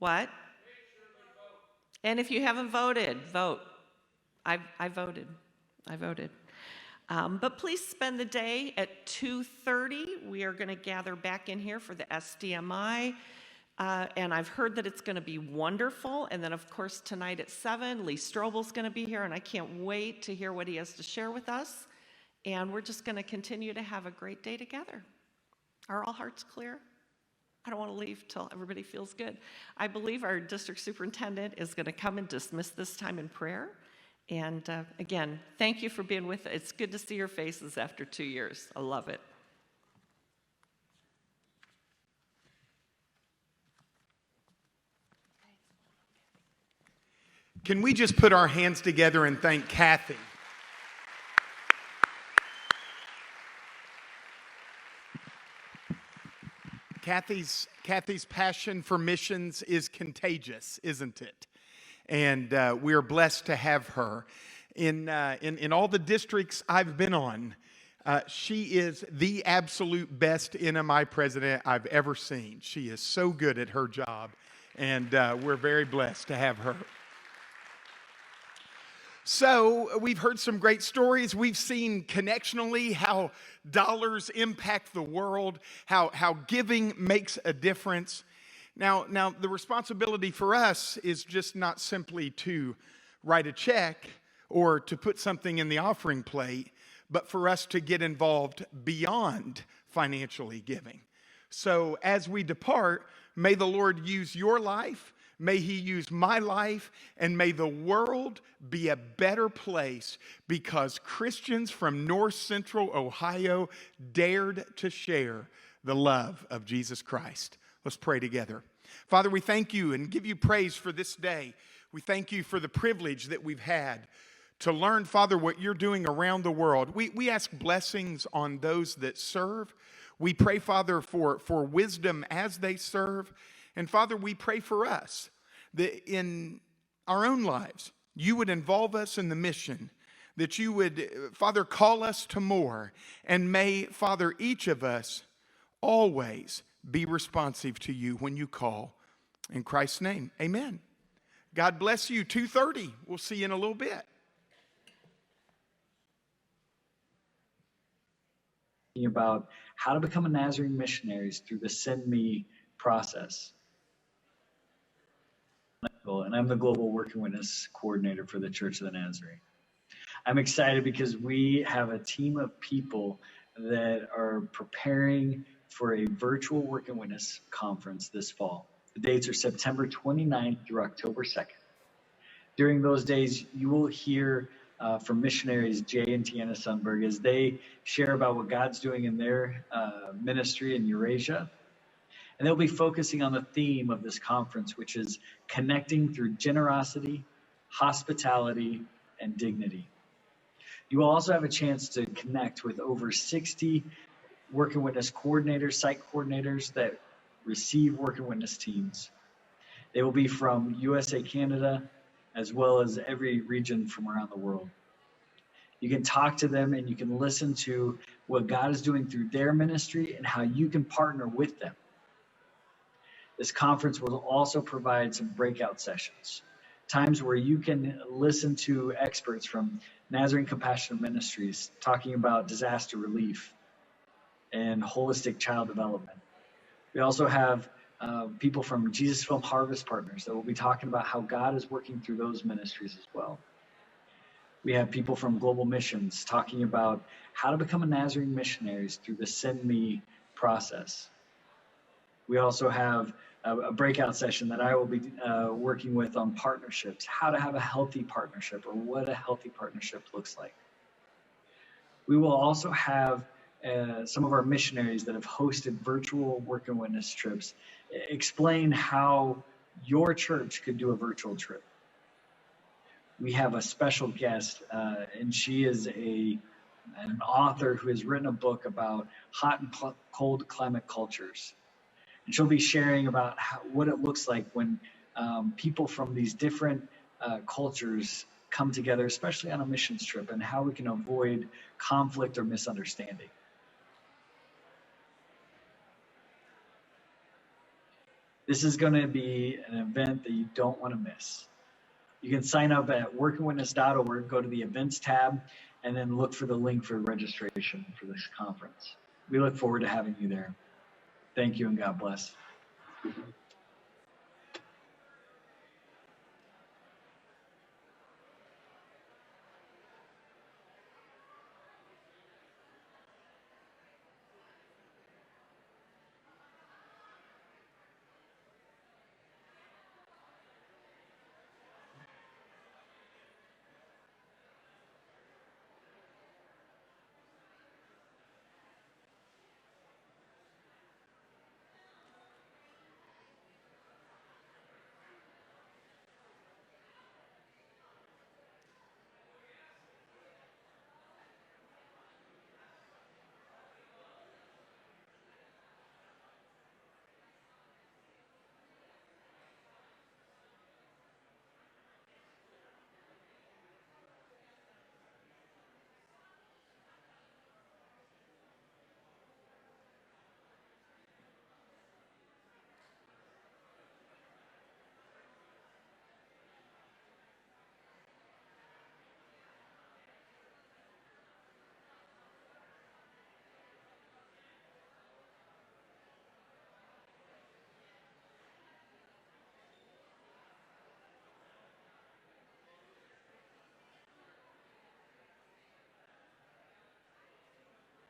What? And if you haven't voted, vote. I voted. But please spend the day at 2:30. We are going to gather back in here for the SDMI. And I've heard that it's going to be wonderful. And then, of course, tonight at 7, Lee Strobel's going to be here, and I can't wait to hear what he has to share with us. And we're just going to continue to have a great day together. Are all hearts clear? I don't want to leave till everybody feels good. I believe our district superintendent is going to come and dismiss this time in prayer. And again, thank you for being with us. It's good to see your faces after 2 years. I love it. Can we just put our hands together and thank Kathy? Kathy's passion for missions is contagious, isn't it? And we are blessed to have her. In all the districts I've been on, she is the absolute best NMI president I've ever seen. She is so good at her job, and we're very blessed to have her. So we've heard some great stories. We've seen connectionally how dollars impact the world, how giving makes a difference. Now the responsibility for us is just not simply to write a check or to put something in the offering plate, but for us to get involved beyond financially giving. So as we depart, may the Lord use your life. May He use my life, and may the world be a better place because Christians from North Central Ohio dared to share the love of Jesus Christ. Let's pray together. Father, we thank you and give you praise for this day. We thank you for the privilege that we've had to learn, Father, what you're doing around the world. We ask blessings on those that serve. We pray, Father, for wisdom as they serve. And Father, we pray for us that in our own lives, you would involve us in the mission, that you would, Father, call us to more. And may, Father, each of us always be responsive to you when you call. In Christ's name, amen. God bless you. 2:30. We'll see you in a little bit. About how to become a Nazarene missionary through the Send Me process. And I'm the Global Working Witness Coordinator for the Church of the Nazarene. I'm excited because we have a team of people that are preparing for a virtual Working Witness conference this fall. The dates are September 29th through October 2nd. During those days, you will hear from missionaries Jay and Tiana Sundberg as they share about what God's doing in their ministry in Eurasia. And they'll be focusing on the theme of this conference, which is connecting through generosity, hospitality, and dignity. You will also have a chance to connect with over 60 Working Witness coordinators, site coordinators that receive Working Witness teams. They will be from USA, Canada, as well as every region from around the world. You can talk to them and you can listen to what God is doing through their ministry and how you can partner with them. This conference will also provide some breakout sessions, times where you can listen to experts from Nazarene Compassionate Ministries talking about disaster relief and holistic child development. We also have people from Jesus Film Harvest Partners that will be talking about how God is working through those ministries as well. We have people from Global Missions talking about how to become a Nazarene missionary through the Send Me process. We also have a breakout session that I will be working with on partnerships, how to have a healthy partnership or what a healthy partnership looks like. We will also have some of our missionaries that have hosted virtual Working Witness trips explain how your church could do a virtual trip. We have a special guest, and she is an author who has written a book about hot and cold climate cultures. And she'll be sharing about what it looks like when people from these different cultures come together, especially on a missions trip, and how we can avoid conflict or misunderstanding. This is going to be an event that you don't want to miss. You can sign up at workingwitness.org, go to the events tab, and then look for the link for registration for this conference. We look forward to having you there. Thank you and God bless.